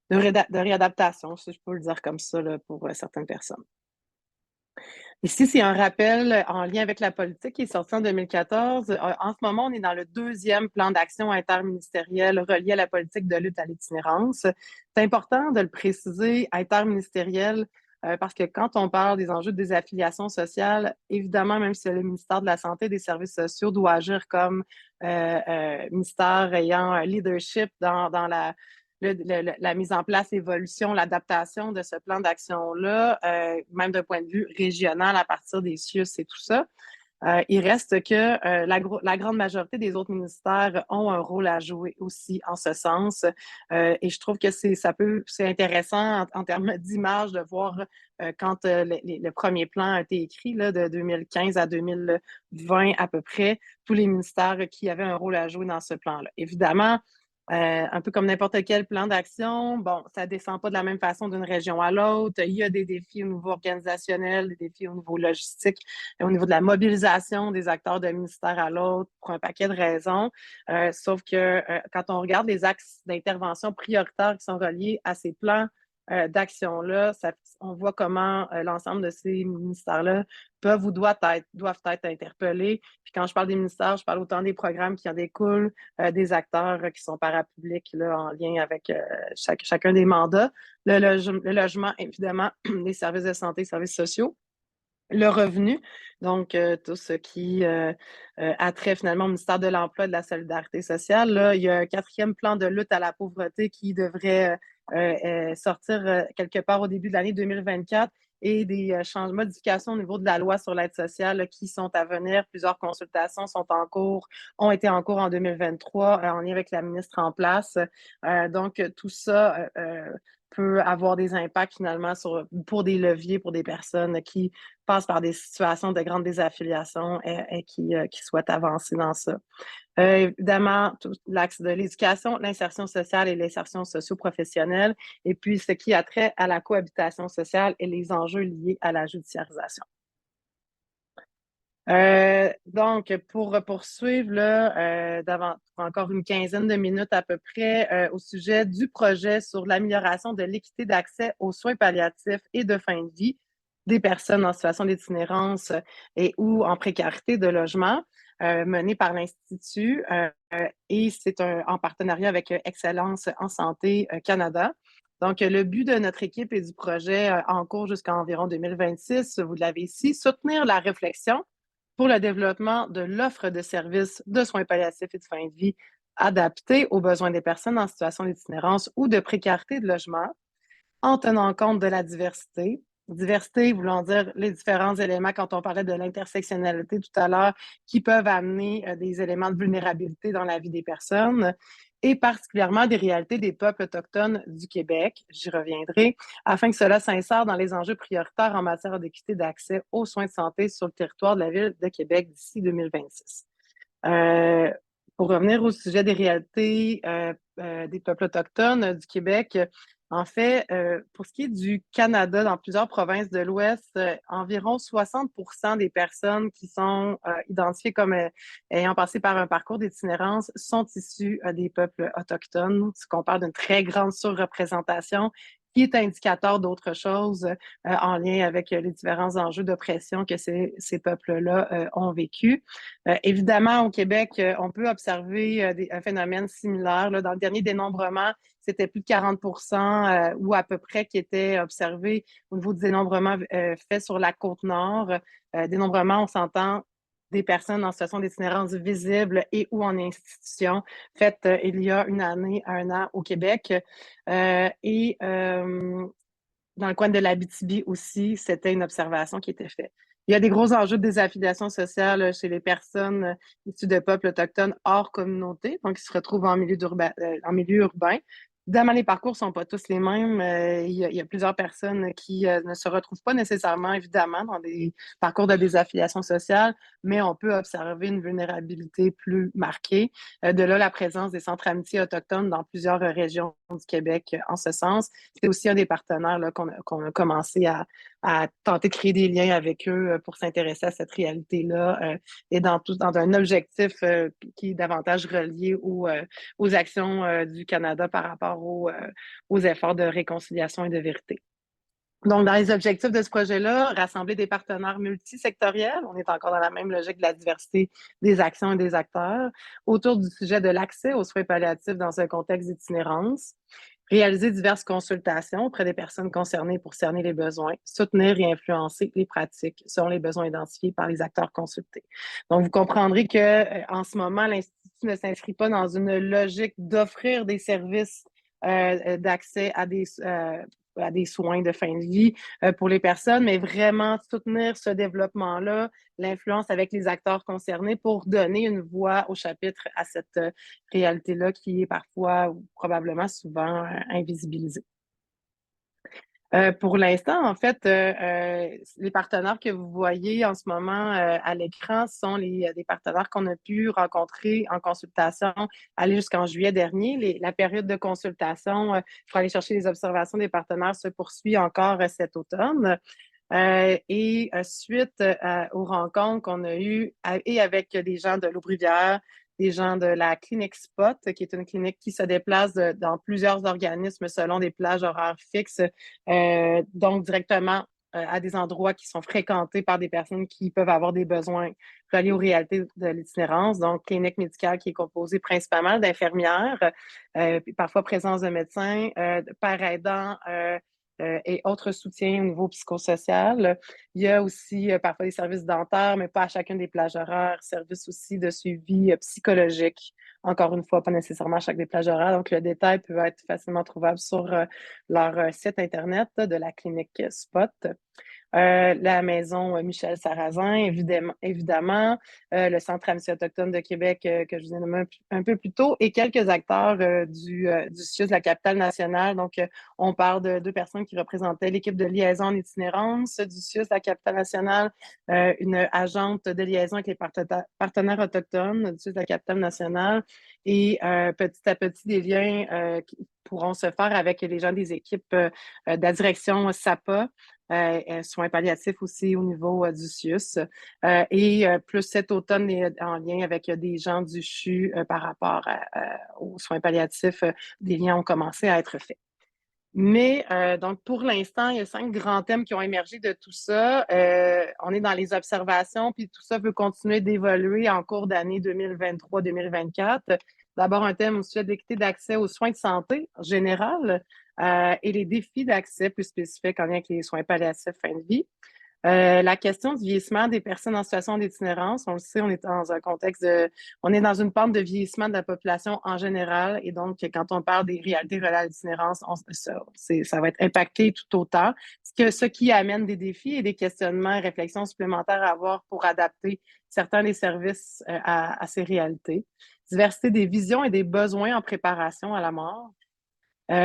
de réadaptation, si je peux le dire comme ça, là, pour certaines personnes. Ici, c'est un rappel en lien avec la politique qui est sorti en 2014. En ce moment, on est dans le 2e plan d'action interministériel relié à la politique de lutte à l'itinérance. C'est important de le préciser, interministériel, parce que quand on parle des enjeux de désaffiliation sociale, évidemment, même si le ministère de la Santé et des Services sociaux doit agir comme ministère ayant un leadership dans la mise en place, l'évolution, l'adaptation de ce plan d'action-là, même d'un point de vue régional à partir des CIUS et tout ça. Il reste que la grande majorité des autres ministères ont un rôle à jouer aussi en ce sens. Et je trouve que c'est intéressant en termes d'image de voir quand le premier plan a été écrit là, de 2015 à 2020 à peu près, tous les ministères qui avaient un rôle à jouer dans ce plan-là. Évidemment, un peu comme n'importe quel plan d'action, bon, ça ne descend pas de la même façon d'une région à l'autre. Il y a des défis au niveau organisationnel, des défis au niveau logistique, au niveau de la mobilisation des acteurs d'un ministère à l'autre pour un paquet de raisons. Sauf que quand on regarde les axes d'intervention prioritaires qui sont reliés à ces plans d'action-là, on voit comment l'ensemble de ces ministères-là peuvent ou doivent être interpellés. Puis quand je parle des ministères, je parle autant des programmes qui en découlent, des acteurs qui sont parapublics là, en lien avec chacun des mandats. Le logement, évidemment, les services de santé, services sociaux. Le revenu, donc tout ce qui a trait finalement au ministère de l'Emploi et de la Solidarité sociale. Là, il y a un 4e plan de lutte à la pauvreté qui devrait sortir quelque part au début de l'année 2024 et des modifications au niveau de la loi sur l'aide sociale là, qui sont à venir. Plusieurs consultations sont en cours, ont été en cours en 2023 en lien avec la ministre en place. Donc, tout ça peut avoir des impacts finalement pour des leviers, pour des personnes qui passent par des situations de grande désaffiliation et qui souhaitent avancer dans ça. Évidemment, l'axe de l'éducation, l'insertion sociale et l'insertion socio-professionnelle, et puis ce qui a trait à la cohabitation sociale et les enjeux liés à la judiciarisation. Donc, pour poursuivre là, encore une quinzaine de minutes à peu près au sujet du projet sur l'amélioration de l'équité d'accès aux soins palliatifs et de fin de vie des personnes en situation d'itinérance et ou en précarité de logement, mené par l'Institut et c'est en partenariat avec Excellence en santé Canada. Donc, le but de notre équipe et du projet en cours jusqu'à environ 2026, vous l'avez ici, soutenir la réflexion pour le développement de l'offre de services de soins palliatifs et de fin de vie adaptés aux besoins des personnes en situation d'itinérance ou de précarité de logement, en tenant compte de la diversité. Diversité voulant dire les différents éléments, quand on parlait de l'intersectionnalité tout à l'heure, qui peuvent amener des éléments de vulnérabilité dans la vie des personnes, et particulièrement des réalités des peuples autochtones du Québec, j'y reviendrai, afin que cela s'insère dans les enjeux prioritaires en matière d'équité d'accès aux soins de santé sur le territoire de la Ville de Québec d'ici 2026. Pour revenir au sujet des réalités des peuples autochtones du Québec, en fait, pour ce qui est du Canada, dans plusieurs provinces de l'Ouest, environ 60% des personnes qui sont identifiées comme ayant passé par un parcours d'itinérance sont issues des peuples autochtones, ce qu'on parle d'une très grande surreprésentation qui est indicateur d'autre chose en lien avec les différents enjeux d'oppression que ces peuples-là ont vécu. Évidemment, au Québec, on peut observer un phénomène similaire. Là, dans le dernier dénombrement, c'était plus de 40% ou à peu près qui étaient observés au niveau du dénombrement fait sur la Côte-Nord. Dénombrement, on s'entend des personnes en situation d'itinérance visible et ou en institution, faites il y a une année, 1 an au Québec. Dans le coin de l'Abitibi aussi, c'était une observation qui était faite. Il y a des gros enjeux de désaffiliation sociale chez les personnes issues de peuples autochtones hors communauté, donc qui se retrouvent en milieu urbain. Évidemment, les parcours ne sont pas tous les mêmes. Il y a plusieurs personnes qui ne se retrouvent pas nécessairement, évidemment, dans des parcours de désaffiliation sociale, mais on peut observer une vulnérabilité plus marquée. De là, la présence des centres amitiés autochtones dans plusieurs régions du Québec en ce sens. C'est aussi un des partenaires qu'on a commencé à tenter de créer des liens avec eux pour s'intéresser à cette réalité-là et dans un objectif qui est davantage relié aux actions du Canada par rapport aux efforts de réconciliation et de vérité. Donc, dans les objectifs de ce projet-là, rassembler des partenaires multisectoriels, on est encore dans la même logique de la diversité des actions et des acteurs, autour du sujet de l'accès aux soins palliatifs dans un contexte d'itinérance, réaliser diverses consultations auprès des personnes concernées pour cerner les besoins, soutenir et influencer les pratiques selon les besoins identifiés par les acteurs consultés. Donc, vous comprendrez que en ce moment, l'Institut ne s'inscrit pas dans une logique d'offrir des services d'accès à des soins de fin de vie pour les personnes, mais vraiment soutenir ce développement-là, l'influence avec les acteurs concernés pour donner une voix au chapitre à cette réalité-là qui est parfois ou probablement souvent invisibilisée. Pour l'instant, en fait, les partenaires que vous voyez en ce moment à l'écran sont des partenaires qu'on a pu rencontrer en consultation, aller jusqu'en juillet dernier. La période de consultation pour aller chercher les observations des partenaires se poursuit encore cet automne. Et suite aux rencontres qu'on a eues et avec des gens de l'Aubrivière, des gens de la clinique Spot, qui est une clinique qui se déplace dans plusieurs organismes selon des plages horaires fixes, donc directement à des endroits qui sont fréquentés par des personnes qui peuvent avoir des besoins reliés aux réalités de l'itinérance. Donc, clinique médicale qui est composée principalement d'infirmières, puis parfois présence de médecins, de pères aidants, et autres soutiens au niveau psychosocial. Il y a aussi parfois des services dentaires, mais pas à chacune des plages horaires. Services aussi de suivi psychologique. Encore une fois, pas nécessairement à chaque des plages horaires. Donc, le détail peut être facilement trouvable sur leur site Internet de la clinique Spot. La maison Michel Sarrazin, évidemment, le Centre Amitié autochtone de Québec que je vous ai nommé un peu plus tôt, et quelques acteurs du CIUS de la capitale nationale. Donc, on parle de 2 personnes qui représentaient l'équipe de liaison en itinérance du CIUS de la capitale nationale, une agente de liaison avec les partenaires autochtones du CIUS de la capitale nationale, et petit à petit, des liens qui pourront se faire avec les gens des équipes de la direction SAPA, soins palliatifs aussi au niveau du CIUS. Et plus cet automne en lien avec des gens du CHU par rapport aux soins palliatifs, des liens ont commencé à être faits. Mais donc, pour l'instant, il y a 5 grands thèmes qui ont émergé de tout ça. On est dans les observations, puis tout ça veut continuer d'évoluer en cours d'année 2023-2024. D'abord, un thème au sujet de l'équité d'accès aux soins de santé en général et les défis d'accès plus spécifiques en lien avec les soins palliatifs fin de vie. La question du vieillissement des personnes en situation d'itinérance, on le sait, on est dans un contexte on est dans une pente de vieillissement de la population en général, et donc quand on parle des réalités reliées à l'itinérance, ça va être impacté tout autant, ce qui amène des défis et des questionnements et réflexions supplémentaires à avoir pour adapter certains des services à ces réalités. Diversité des visions et des besoins en préparation à la mort. Il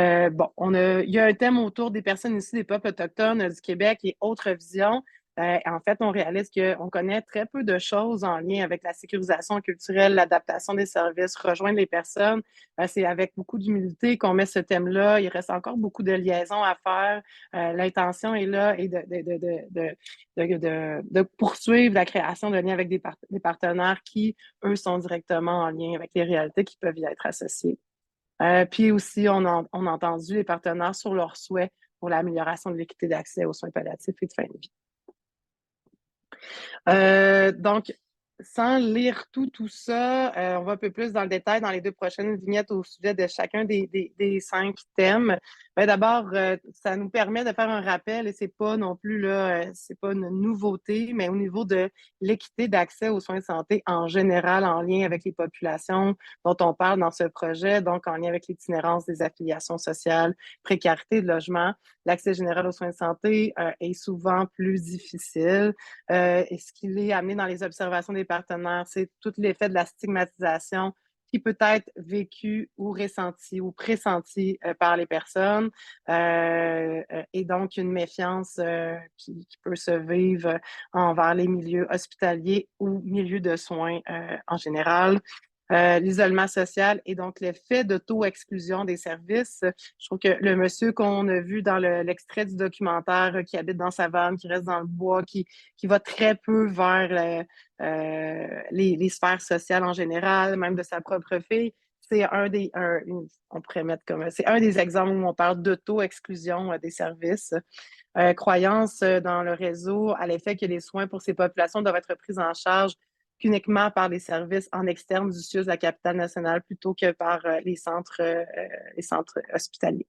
y a un thème autour des personnes issues des peuples autochtones du Québec et autres visions. En fait, on réalise qu'on connaît très peu de choses en lien avec la sécurisation culturelle, l'adaptation des services, rejoindre les personnes. C'est avec beaucoup d'humilité qu'on met ce thème-là. Il reste encore beaucoup de liaisons à faire. L'intention est là et de poursuivre la création de liens avec des partenaires qui, eux, sont directement en lien avec les réalités qui peuvent y être associées. Puis aussi, on a entendu les partenaires sur leurs souhaits pour l'amélioration de l'équité d'accès aux soins palliatifs et de fin de vie. Donc, sans lire tout ça, on va un peu plus dans le détail dans les 2 prochaines vignettes au sujet de chacun des 5 thèmes. D'abord, ça nous permet de faire un rappel, et c'est pas non plus là, c'est pas une nouveauté, mais au niveau de l'équité d'accès aux soins de santé en général, en lien avec les populations dont on parle dans ce projet, donc en lien avec l'itinérance des affiliations sociales, précarité de logement, l'accès général aux soins de santé est souvent plus difficile. Et ce qui est amené dans les observations des partenaires, c'est tout l'effet de la stigmatisation qui peut être vécu ou ressenti ou pressenti par les personnes, et donc une méfiance qui peut se vivre envers les milieux hospitaliers ou milieux de soins en général. l'isolement social et donc l'effet d'auto-exclusion des services. Je trouve que le monsieur qu'on a vu dans l'extrait du documentaire qui habite dans sa vanne, qui reste dans le bois, qui va très peu vers les sphères sociales en général, même de sa propre fille, c'est on pourrait mettre comme c'est un des exemples où on parle d'auto-exclusion des services. Croyance dans le réseau à l'effet que les soins pour ces populations doivent être pris en charge qu'uniquement par les services en externe du CIUS de la capitale nationale plutôt que par les centres hospitaliers.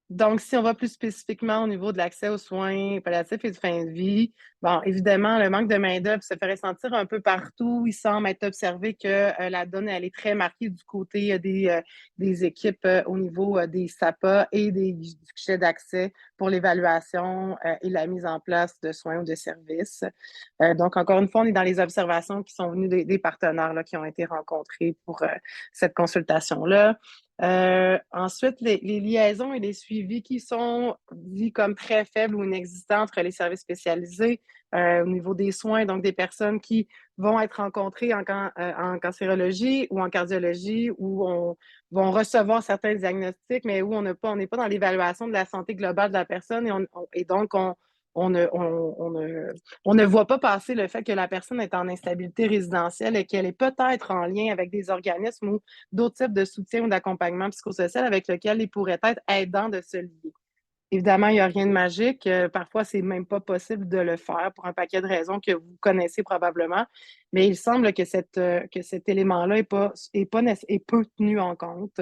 Donc, si on va plus spécifiquement au niveau de l'accès aux soins palliatifs et de fin de vie, bon, évidemment, le manque de main-d'œuvre se fait ressentir un peu partout. Il semble être observé que la donne, elle est très marquée du côté des équipes au niveau des SAPA et du guichet d'accès pour l'évaluation et la mise en place de soins ou de services. Donc, encore une fois, on est dans les observations qui sont venues des partenaires là, qui ont été rencontrés pour cette consultation-là. Ensuite, les liaisons et les suivis qui sont dits comme très faibles ou inexistants entre les services spécialisés au niveau des soins, donc des personnes qui vont être rencontrées en cancérologie ou en cardiologie, où vont recevoir certains diagnostics, mais où on n'est pas dans l'évaluation de la santé globale de la personne et donc on ne voit pas passer le fait que la personne est en instabilité résidentielle et qu'elle est peut-être en lien avec des organismes ou d'autres types de soutien ou d'accompagnement psychosocial avec lesquels il pourrait être aidant de se lier. Évidemment, il n'y a rien de magique. Parfois, c'est même pas possible de le faire pour un paquet de raisons que vous connaissez probablement. Mais il semble que cet élément-là est peu tenu en compte.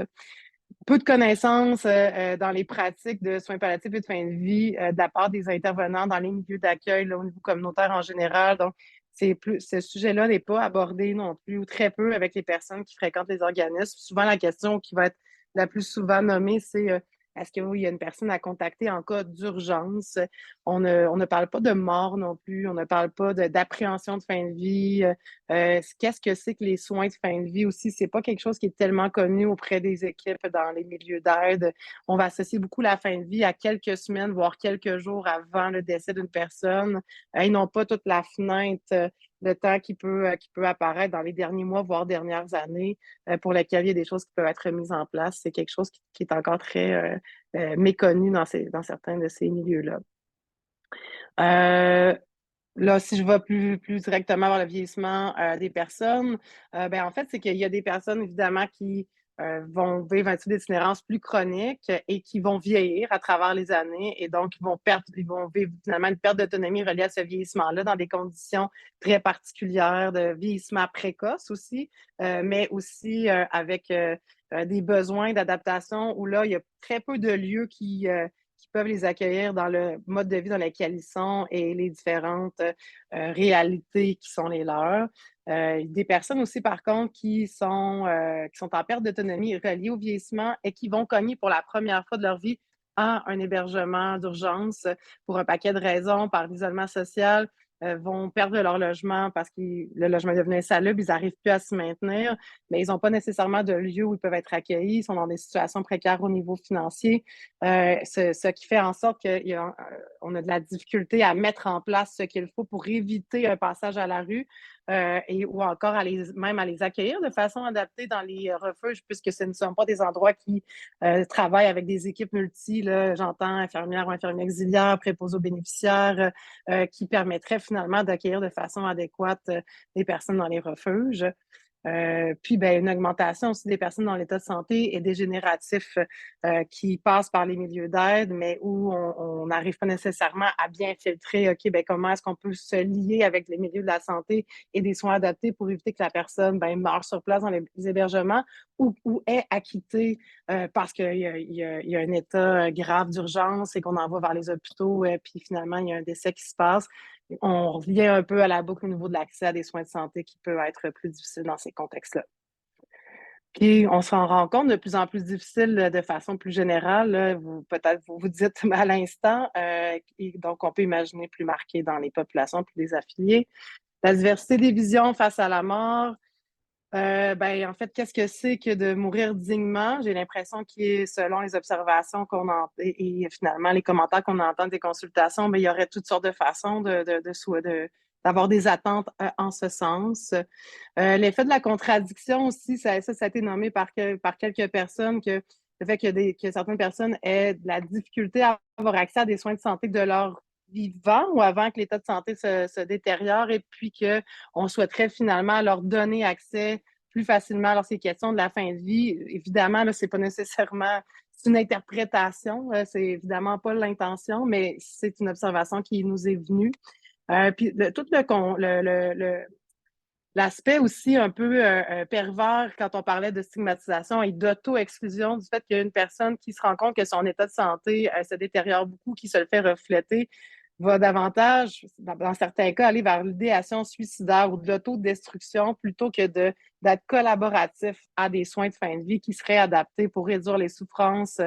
Peu de connaissances dans les pratiques de soins palliatifs et de fin de vie de la part des intervenants dans les milieux d'accueil au niveau communautaire en général. Donc, ce sujet-là n'est pas abordé non plus ou très peu avec les personnes qui fréquentent les organismes. Souvent, la question qui va être la plus souvent nommée, c'est est-ce qu'il y a une personne à contacter en cas d'urgence? On ne parle pas de mort non plus, on ne parle pas d'appréhension de fin de vie. Qu'est-ce que c'est que les soins de fin de vie aussi? C'est pas quelque chose qui est tellement connu auprès des équipes dans les milieux d'aide. On va associer beaucoup la fin de vie à quelques semaines, voire quelques jours avant le décès d'une personne. Ils n'ont pas toute la fenêtre de temps qui peut apparaître dans les derniers mois, voire dernières années, pour lesquelles il y a des choses qui peuvent être mises en place. C'est quelque chose qui est encore très méconnu dans certains de ces milieux-là. Là, si je vais plus directement vers le vieillissement des personnes, en fait, c'est qu'il y a des personnes, évidemment, qui vont vivre un type d'itinérance plus chronique et qui vont vieillir à travers les années et donc ils vont vivre finalement une perte d'autonomie reliée à ce vieillissement-là dans des conditions très particulières de vieillissement précoce aussi, mais aussi avec des besoins d'adaptation où là, il y a très peu de lieux qui peuvent les accueillir dans le mode de vie dans lequel ils sont et les différentes réalités qui sont les leurs. Des personnes aussi, par contre, qui sont en perte d'autonomie reliée au vieillissement et qui vont cogner pour la première fois de leur vie à un hébergement d'urgence pour un paquet de raisons, par l'isolement social, vont perdre leur logement parce que le logement est devenu insalubre, ils n'arrivent plus à se maintenir, mais ils n'ont pas nécessairement de lieu où ils peuvent être accueillis, ils sont dans des situations précaires au niveau financier, ce qui fait en sorte qu'on a de la difficulté à mettre en place ce qu'il faut pour éviter un passage à la rue. Ou encore même à les accueillir de façon adaptée dans les refuges, puisque ce ne sont pas des endroits qui travaillent avec des équipes multi, là, j'entends infirmières ou infirmiers auxiliaires, préposés aux bénéficiaires, qui permettraient finalement d'accueillir de façon adéquate les personnes dans les refuges. Puis, une augmentation aussi des personnes dans l'état de santé et dégénératif qui passent par les milieux d'aide, mais où on n'arrive pas nécessairement à bien filtrer, OK, comment est-ce qu'on peut se lier avec les milieux de la santé et des soins adaptés pour éviter que la personne meure sur place dans les hébergements ou est acquittée parce qu'il y a un état grave d'urgence et qu'on envoie vers les hôpitaux, puis finalement, il y a un décès qui se passe. On revient un peu à la boucle au niveau de l'accès à des soins de santé qui peut être plus difficile dans ces contextes-là. Puis, on s'en rend compte de plus en plus difficile de façon plus générale. Là, peut-être vous vous dites à l'instant, et donc on peut imaginer plus marqué dans les populations plus des affiliés. La diversité des visions face à la mort. En fait, qu'est-ce que c'est que de mourir dignement? J'ai l'impression que selon les observations qu'on entend et finalement les commentaires qu'on entend des consultations, il y aurait toutes sortes de façons de d'avoir des attentes en ce sens. L'effet de la contradiction aussi, ça a été nommé par quelques personnes, que le fait que certaines personnes aient de la difficulté à avoir accès à des soins de santé de leur vivant ou avant que l'état de santé se détériore, et puis qu'on souhaiterait finalement leur donner accès plus facilement lorsqu'il est question de la fin de vie. Évidemment, là, c'est pas nécessairement, c'est une interprétation, c'est évidemment pas l'intention, mais c'est une observation qui nous est venue. Puis l'aspect aussi un peu pervers quand on parlait de stigmatisation et d'auto-exclusion, du fait qu'il y a une personne qui se rend compte que son état de santé se détériore beaucoup, qui se le fait refléter, va davantage, dans certains cas, aller vers l'idéation suicidaire ou de l'autodestruction plutôt que d'être collaboratif à des soins de fin de vie qui seraient adaptés pour réduire les souffrances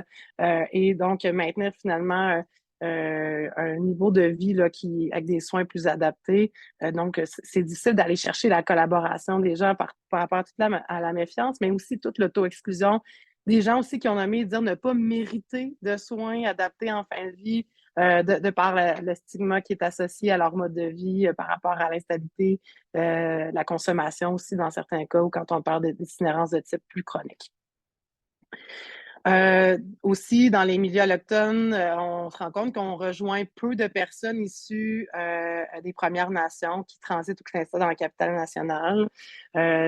et donc maintenir finalement un niveau de vie là, avec des soins plus adaptés. Donc, c'est difficile d'aller chercher la collaboration des gens par rapport à la méfiance, mais aussi toute l'auto-exclusion. Des gens aussi qui ont nommé dire ne pas mériter de soins adaptés en fin de vie, de par le stigma qui est associé à leur mode de vie par rapport à l'instabilité, la consommation aussi dans certains cas, ou quand on parle d'itinérance de type plus chronique. Aussi, dans les milieux autochtones, on se rend compte qu'on rejoint peu de personnes issues des Premières Nations qui transitent ou qui s'installent dans la capitale nationale.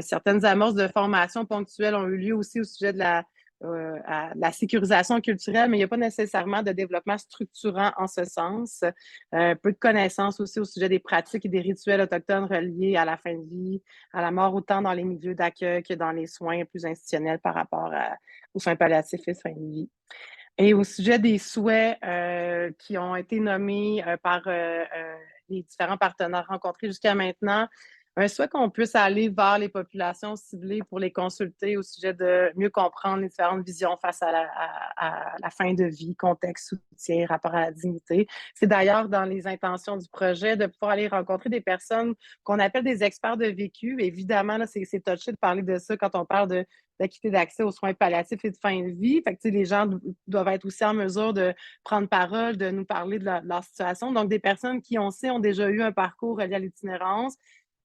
Certaines amorces de formation ponctuelles ont eu lieu aussi au sujet de la sécurisation culturelle, mais il n'y a pas nécessairement de développement structurant en ce sens. Peu de connaissances aussi au sujet des pratiques et des rituels autochtones reliés à la fin de vie, à la mort, autant dans les milieux d'accueil que dans les soins plus institutionnels par rapport aux soins palliatifs et soins de vie. Et au sujet des souhaits qui ont été nommés par les différents partenaires rencontrés jusqu'à maintenant, un souhait qu'on puisse aller vers les populations ciblées pour les consulter au sujet de mieux comprendre les différentes visions face à la fin de vie, contexte, soutien, rapport à la dignité. C'est d'ailleurs dans les intentions du projet de pouvoir aller rencontrer des personnes qu'on appelle des experts de vécu. Évidemment, là, c'est touché de parler de ça quand on parle d'équité d'accès aux soins palliatifs et de fin de vie. Fait que, les gens doivent être aussi en mesure de prendre parole, de nous parler de leur situation. Donc, des personnes qui, on sait, ont déjà eu un parcours relié à l'itinérance,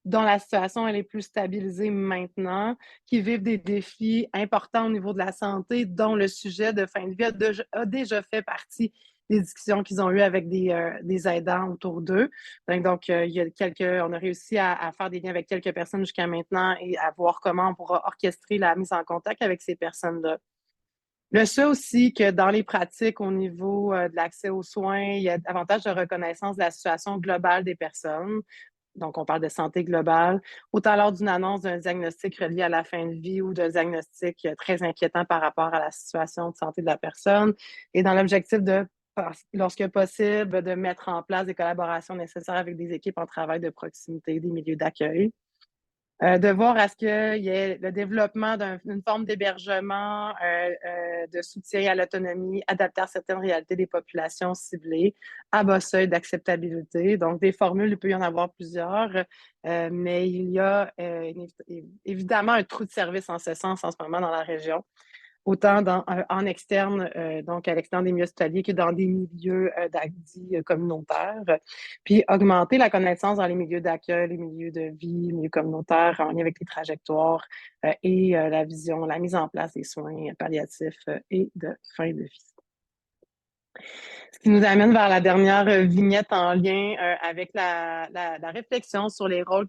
dont la situation elle est plus stabilisée maintenant, qui vivent des défis importants au niveau de la santé, dont le sujet de fin de vie a déjà fait partie des discussions qu'ils ont eues avec des aidants autour d'eux. Donc, il y a on a réussi à faire des liens avec quelques personnes jusqu'à maintenant et à voir comment on pourra orchestrer la mise en contact avec ces personnes-là. Le fait aussi que dans les pratiques au niveau de l'accès aux soins, il y a davantage de reconnaissance de la situation globale des personnes. Donc, on parle de santé globale, autant lors d'une annonce d'un diagnostic relié à la fin de vie ou d'un diagnostic très inquiétant par rapport à la situation de santé de la personne, et dans l'objectif de, lorsque possible, de mettre en place des collaborations nécessaires avec des équipes en travail de proximité, des milieux d'accueil. De voir à ce qu'il y ait le développement d'une forme d'hébergement, de soutien à l'autonomie, adapté à certaines réalités des populations ciblées, à bas seuil d'acceptabilité. Donc, des formules, il peut y en avoir plusieurs, mais il y a évidemment un trou de service en ce sens en ce moment dans la région, autant en externe, donc à l'externe des milieux hospitaliers, que dans des milieux dits communautaires. Puis augmenter la connaissance dans les milieux d'accueil, les milieux de vie, les milieux communautaires, en lien avec les trajectoires et la vision, la mise en place des soins palliatifs et de fin de vie. Ce qui nous amène vers la dernière vignette en lien avec la réflexion sur les rôles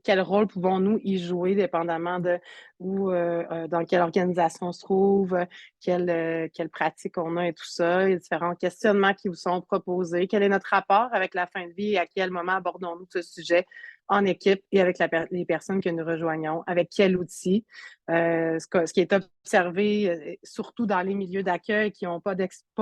quel rôle pouvons-nous y jouer dépendamment de dans quelle organisation on se trouve, quelle pratique on a et tout ça. Il y a différents questionnements qui vous sont proposés. Quel est notre rapport avec la fin de vie et à quel moment abordons-nous ce sujet en équipe et avec les personnes que nous rejoignons, avec quel outil. Ce qui est observé, surtout dans les milieux d'accueil qui n'ont pas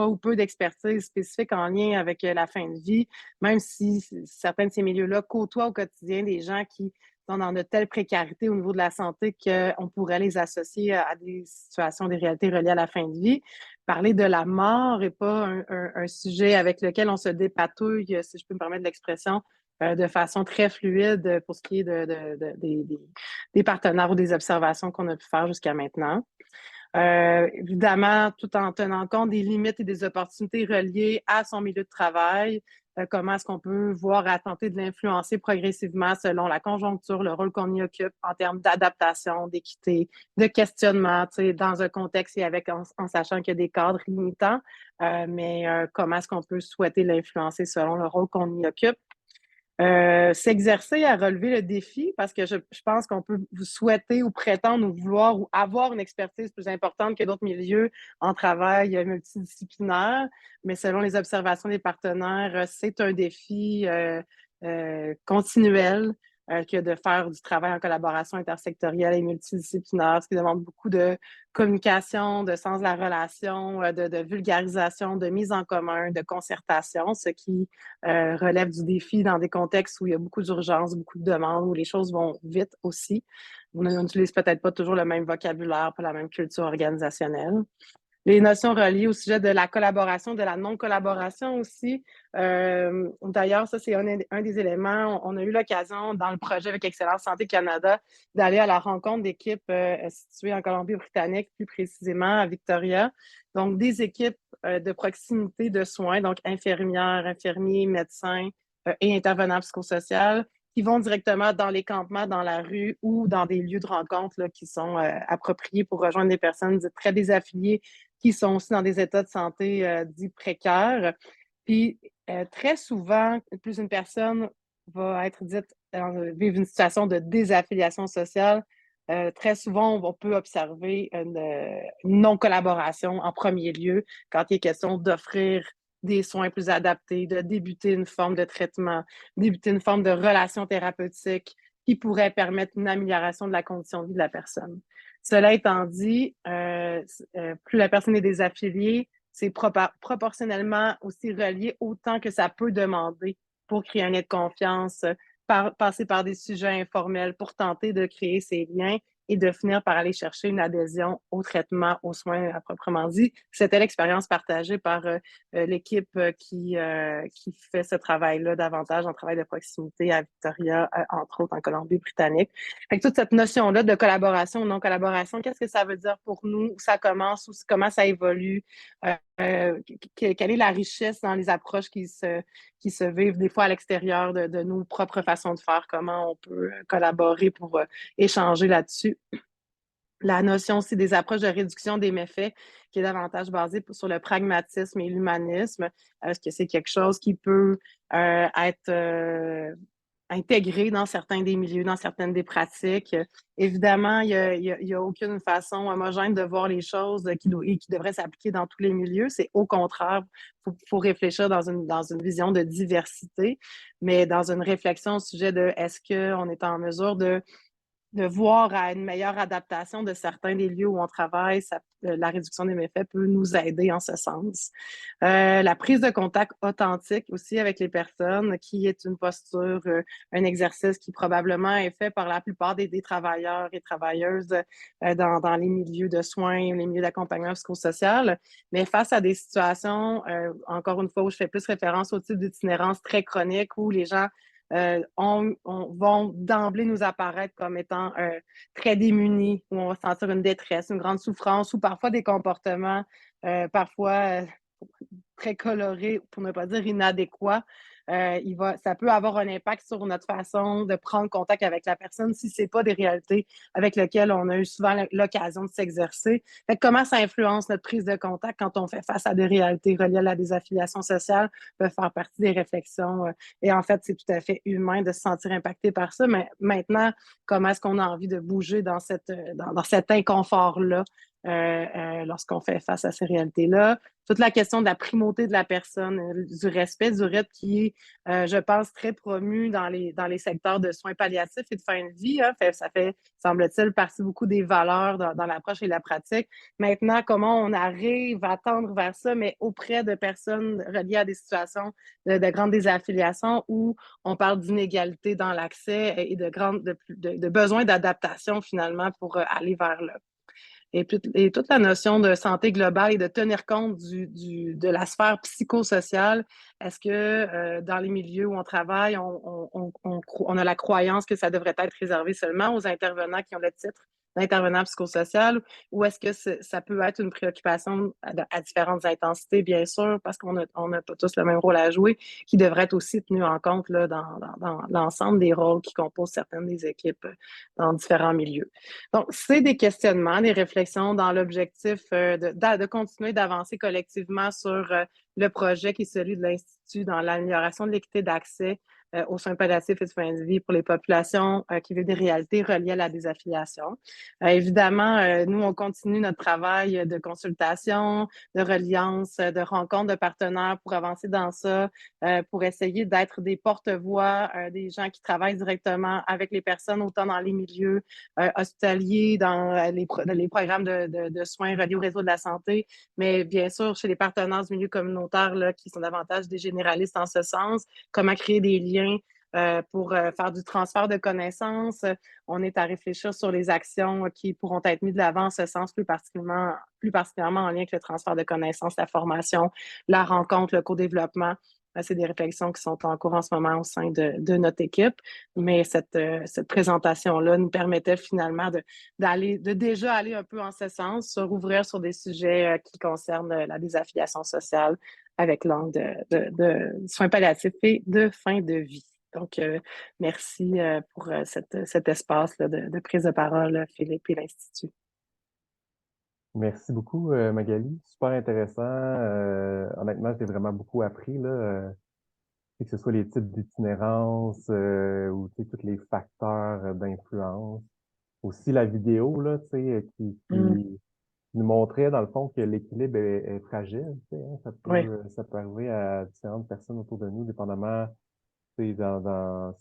ou peu d'expertise spécifique en lien avec la fin de vie, même si certains de ces milieux-là côtoient au quotidien des gens qui sont dans de telles précarités au niveau de la santé qu'on pourrait les associer à des situations, des réalités reliées à la fin de vie. Parler de la mort n'est pas un sujet avec lequel on se dépatouille, si je peux me permettre l'expression, de façon très fluide pour ce qui est des partenaires ou des observations qu'on a pu faire jusqu'à maintenant. Évidemment, tout en tenant compte des limites et des opportunités reliées à son milieu de travail, comment est-ce qu'on peut voir à tenter de l'influencer progressivement selon la conjoncture, le rôle qu'on y occupe en termes d'adaptation, d'équité, de questionnement, dans un contexte et en sachant qu'il y a des cadres limitants, mais comment est-ce qu'on peut souhaiter l'influencer selon le rôle qu'on y occupe. S'exercer à relever le défi parce que je pense qu'on peut vous souhaiter ou prétendre ou vouloir ou avoir une expertise plus importante que d'autres milieux en travail multidisciplinaire, mais selon les observations des partenaires, c'est un défi continuel que de faire du travail en collaboration intersectorielle et multidisciplinaire, ce qui demande beaucoup de communication, de sens de la relation, de vulgarisation, de mise en commun, de concertation, ce qui relève du défi dans des contextes où il y a beaucoup d'urgence, beaucoup de demandes, où les choses vont vite aussi. On n'utilise peut-être pas toujours le même vocabulaire, pas la même culture organisationnelle. Les notions reliées au sujet de la collaboration, de la non-collaboration aussi. D'ailleurs, ça, c'est un des éléments. On a eu l'occasion, dans le projet avec Excellence Santé Canada, d'aller à la rencontre d'équipes situées en Colombie-Britannique, plus précisément à Victoria. Donc, des équipes de proximité de soins, donc infirmières, infirmiers, médecins et intervenants psychosociaux, qui vont directement dans les campements, dans la rue ou dans des lieux de rencontre là, qui sont appropriés pour rejoindre des personnes très désaffiliées qui sont aussi dans des états de santé dits précaires. Puis, très souvent, plus une personne va être dite vivre une situation de désaffiliation sociale, très souvent, on peut observer une non-collaboration en premier lieu quand il est question d'offrir des soins plus adaptés, de débuter une forme de traitement, débuter une forme de relation thérapeutique qui pourrait permettre une amélioration de la condition de vie de la personne. Cela étant dit, plus la personne est désaffiliée, c'est proportionnellement aussi relié au temps que ça peut demander pour créer un lien de confiance, passer par des sujets informels pour tenter de créer ces liens et de finir par aller chercher une adhésion au traitement, aux soins à proprement dit. C'était l'expérience partagée par l'équipe qui fait ce travail-là davantage en travail de proximité à Victoria, entre autres en Colombie-Britannique. Fait que toute cette notion-là de collaboration ou non-collaboration, qu'est-ce que ça veut dire pour nous? Où ça commence? Comment ça évolue? Quelle est la richesse dans les approches qui se vivent des fois à l'extérieur de nos propres façons de faire? Comment on peut collaborer pour échanger là-dessus? La notion aussi des approches de réduction des méfaits, qui est davantage basée sur le pragmatisme et l'humanisme. Est-ce que c'est quelque chose qui peut être intégré dans certains des milieux, dans certaines des pratiques? Évidemment, il y a aucune façon homogène de voir les choses qui devrait s'appliquer dans tous les milieux. C'est au contraire, faut réfléchir dans une vision de diversité, mais dans une réflexion au sujet de est-ce qu'on est en mesure de voir à une meilleure adaptation de certains des lieux où on travaille, la réduction des méfaits peut nous aider en ce sens. La prise de contact authentique aussi avec les personnes, qui est une posture, un exercice qui probablement est fait par la plupart des travailleurs et travailleuses dans les milieux de soins, les milieux d'accompagnement psychosocial. Mais face à des situations, encore une fois, où je fais plus référence au type d'itinérance très chronique, où les gens vont d'emblée nous apparaître comme étant très démunis, où on va sentir une détresse, une grande souffrance, ou parfois des comportements très colorés, pour ne pas dire inadéquats. Ça peut avoir un impact sur notre façon de prendre contact avec la personne si ce n'est pas des réalités avec lesquelles on a eu souvent l'occasion de s'exercer. Fait que comment ça influence notre prise de contact quand on fait face à des réalités reliées à la désaffiliation sociale peut faire partie des réflexions. Et en fait, c'est tout à fait humain de se sentir impacté par ça. Mais maintenant, comment est-ce qu'on a envie de bouger dans cet inconfort-là lorsqu'on fait face à ces réalités-là? Toute la question de la primauté de la personne, du respect du rythme qui est, je pense, très promu dans les secteurs de soins palliatifs et de fin de vie. Hein. Ça fait, semble-t-il, partie beaucoup des valeurs dans l'approche et la pratique. Maintenant, comment on arrive à tendre vers ça, mais auprès de personnes reliées à des situations de grande désaffiliation où on parle d'inégalité dans l'accès et de besoin d'adaptation, finalement, pour aller vers là. Et toute la notion de santé globale et de tenir compte de la sphère psychosociale. Est-ce que dans les milieux où on travaille, on a la croyance que ça devrait être réservé seulement aux intervenants qui ont le titre d'intervenants psychosociaux, ou est-ce que ça peut être une préoccupation à différentes intensités, bien sûr, parce qu'on n'a pas tous le même rôle à jouer, qui devrait être aussi tenu en compte là, dans l'ensemble des rôles qui composent certaines des équipes dans différents milieux. Donc, c'est des questionnements, des réflexions dans l'objectif de continuer d'avancer collectivement sur le projet qui est celui de l'Institut dans l'amélioration de l'équité d'accès aux soins palliatifs et de fin de vie pour les populations qui vivent des réalités reliées à la désaffiliation. Évidemment, nous, on continue notre travail de consultation, de reliance, de rencontre de partenaires pour avancer dans ça, pour essayer d'être des porte-voix, des gens qui travaillent directement avec les personnes, autant dans les milieux hospitaliers, dans les programmes de soins reliés au réseau de la santé, mais bien sûr, chez les partenaires du milieu communautaire là, qui sont davantage des généralistes en ce sens, comment créer des liens pour faire du transfert de connaissances. On est à réfléchir sur les actions qui pourront être mises de l'avant en ce sens, plus particulièrement en lien avec le transfert de connaissances, la formation, la rencontre, le co-développement. C'est des réflexions qui sont en cours en ce moment au sein de notre équipe, mais cette présentation-là nous permettait finalement de déjà aller un peu en ce sens, se rouvrir sur des sujets qui concernent la désaffiliation sociale avec l'angle de soins palliatifs et de fin de vie. Donc, merci pour cet espace là, de prise de parole, Philippe et l'Institut. Merci beaucoup, Magali. Super intéressant. Honnêtement, j'ai vraiment beaucoup appris, là, que ce soit les types d'itinérance ou tous les facteurs d'influence. Aussi la vidéo, là, qui nous montrait, dans le fond, que l'équilibre est fragile. Hein. Oui. Ça peut arriver à différentes personnes autour de nous, dépendamment, si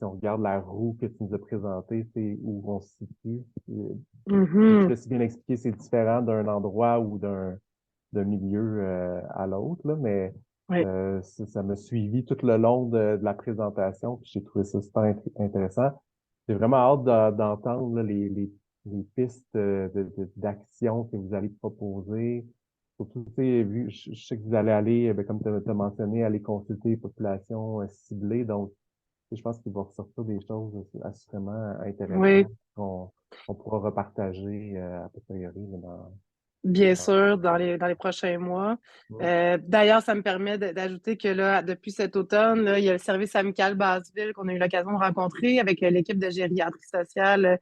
on regarde la roue que tu nous as présentée, c'est où on se situe. Tu l'as si bien expliqué, c'est différent d'un endroit ou d'un milieu à l'autre, là, mais Oui. ça m'a suivi tout le long de la présentation, puis j'ai trouvé ça super intéressant. J'ai vraiment hâte d'entendre là, les pistes d'action que vous allez proposer. Surtout, tu sais, je sais que vous allez aller, comme tu as mentionné, aller consulter les populations ciblées. Donc, je pense qu'il va ressortir des choses assurément Oui. intéressantes qu'on pourra repartager à posteriori dans. Bien sûr, dans les prochains mois. D'ailleurs, ça me permet d'ajouter que là, depuis cet automne, là, il y a le service amical Basseville qu'on a eu l'occasion de rencontrer avec l'équipe de gériatrie sociale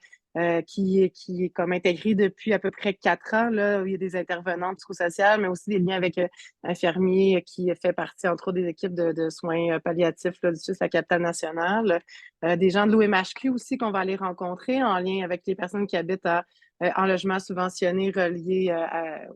qui est comme intégrée depuis à peu près 4 ans. Là, où il y a des intervenants psychosociales, mais aussi des liens avec infirmiers qui fait partie, entre autres, des équipes de soins palliatifs là, du CIUS, la capitale nationale. Des gens de l'OMHQ aussi qu'on va aller rencontrer en lien avec les personnes qui habitent en logement subventionné relié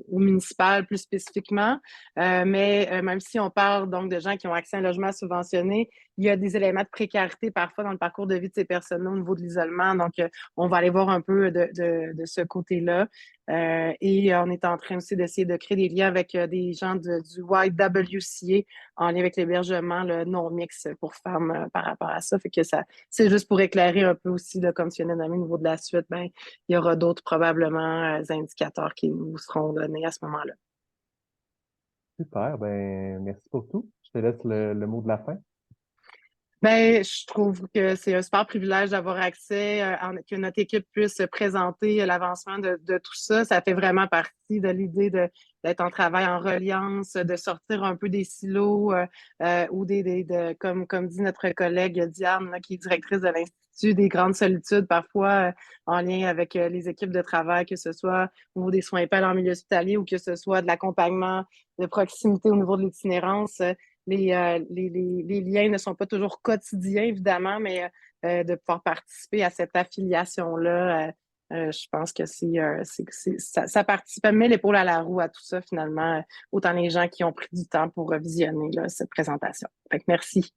au municipal plus spécifiquement. Mais même si on parle donc de gens qui ont accès à un logement subventionné, il y a des éléments de précarité parfois dans le parcours de vie de ces personnes-là au niveau de l'isolement. Donc, on va aller voir un peu de ce côté-là. Et on est en train aussi d'essayer de créer des liens avec des gens du YWCA en lien avec l'hébergement non-mix pour femmes par rapport à ça. Fait que ça, c'est juste pour éclairer un peu aussi, là, comme tu viens de nommer, au niveau de la suite, ben, il y aura d'autres probablement indicateurs qui nous seront donnés à ce moment-là. Super, ben merci pour tout. Je te laisse le mot de la fin. Ben, je trouve que c'est un super privilège d'avoir accès, que notre équipe puisse présenter l'avancement de tout ça. Ça fait vraiment partie de l'idée d'être en travail en reliance, de sortir un peu des silos ou comme dit notre collègue Diane, là, qui est directrice de l'Institut, des grandes solitudes parfois en lien avec les équipes de travail, que ce soit au niveau des soins PAL en milieu hospitalier ou que ce soit de l'accompagnement de proximité au niveau de l'itinérance. Les liens ne sont pas toujours quotidiens, évidemment, mais de pouvoir participer à cette affiliation-là, je pense que ça participe, met l'épaule à la roue à tout ça, finalement, autant les gens qui ont pris du temps pour visionner là, cette présentation. Fait que merci.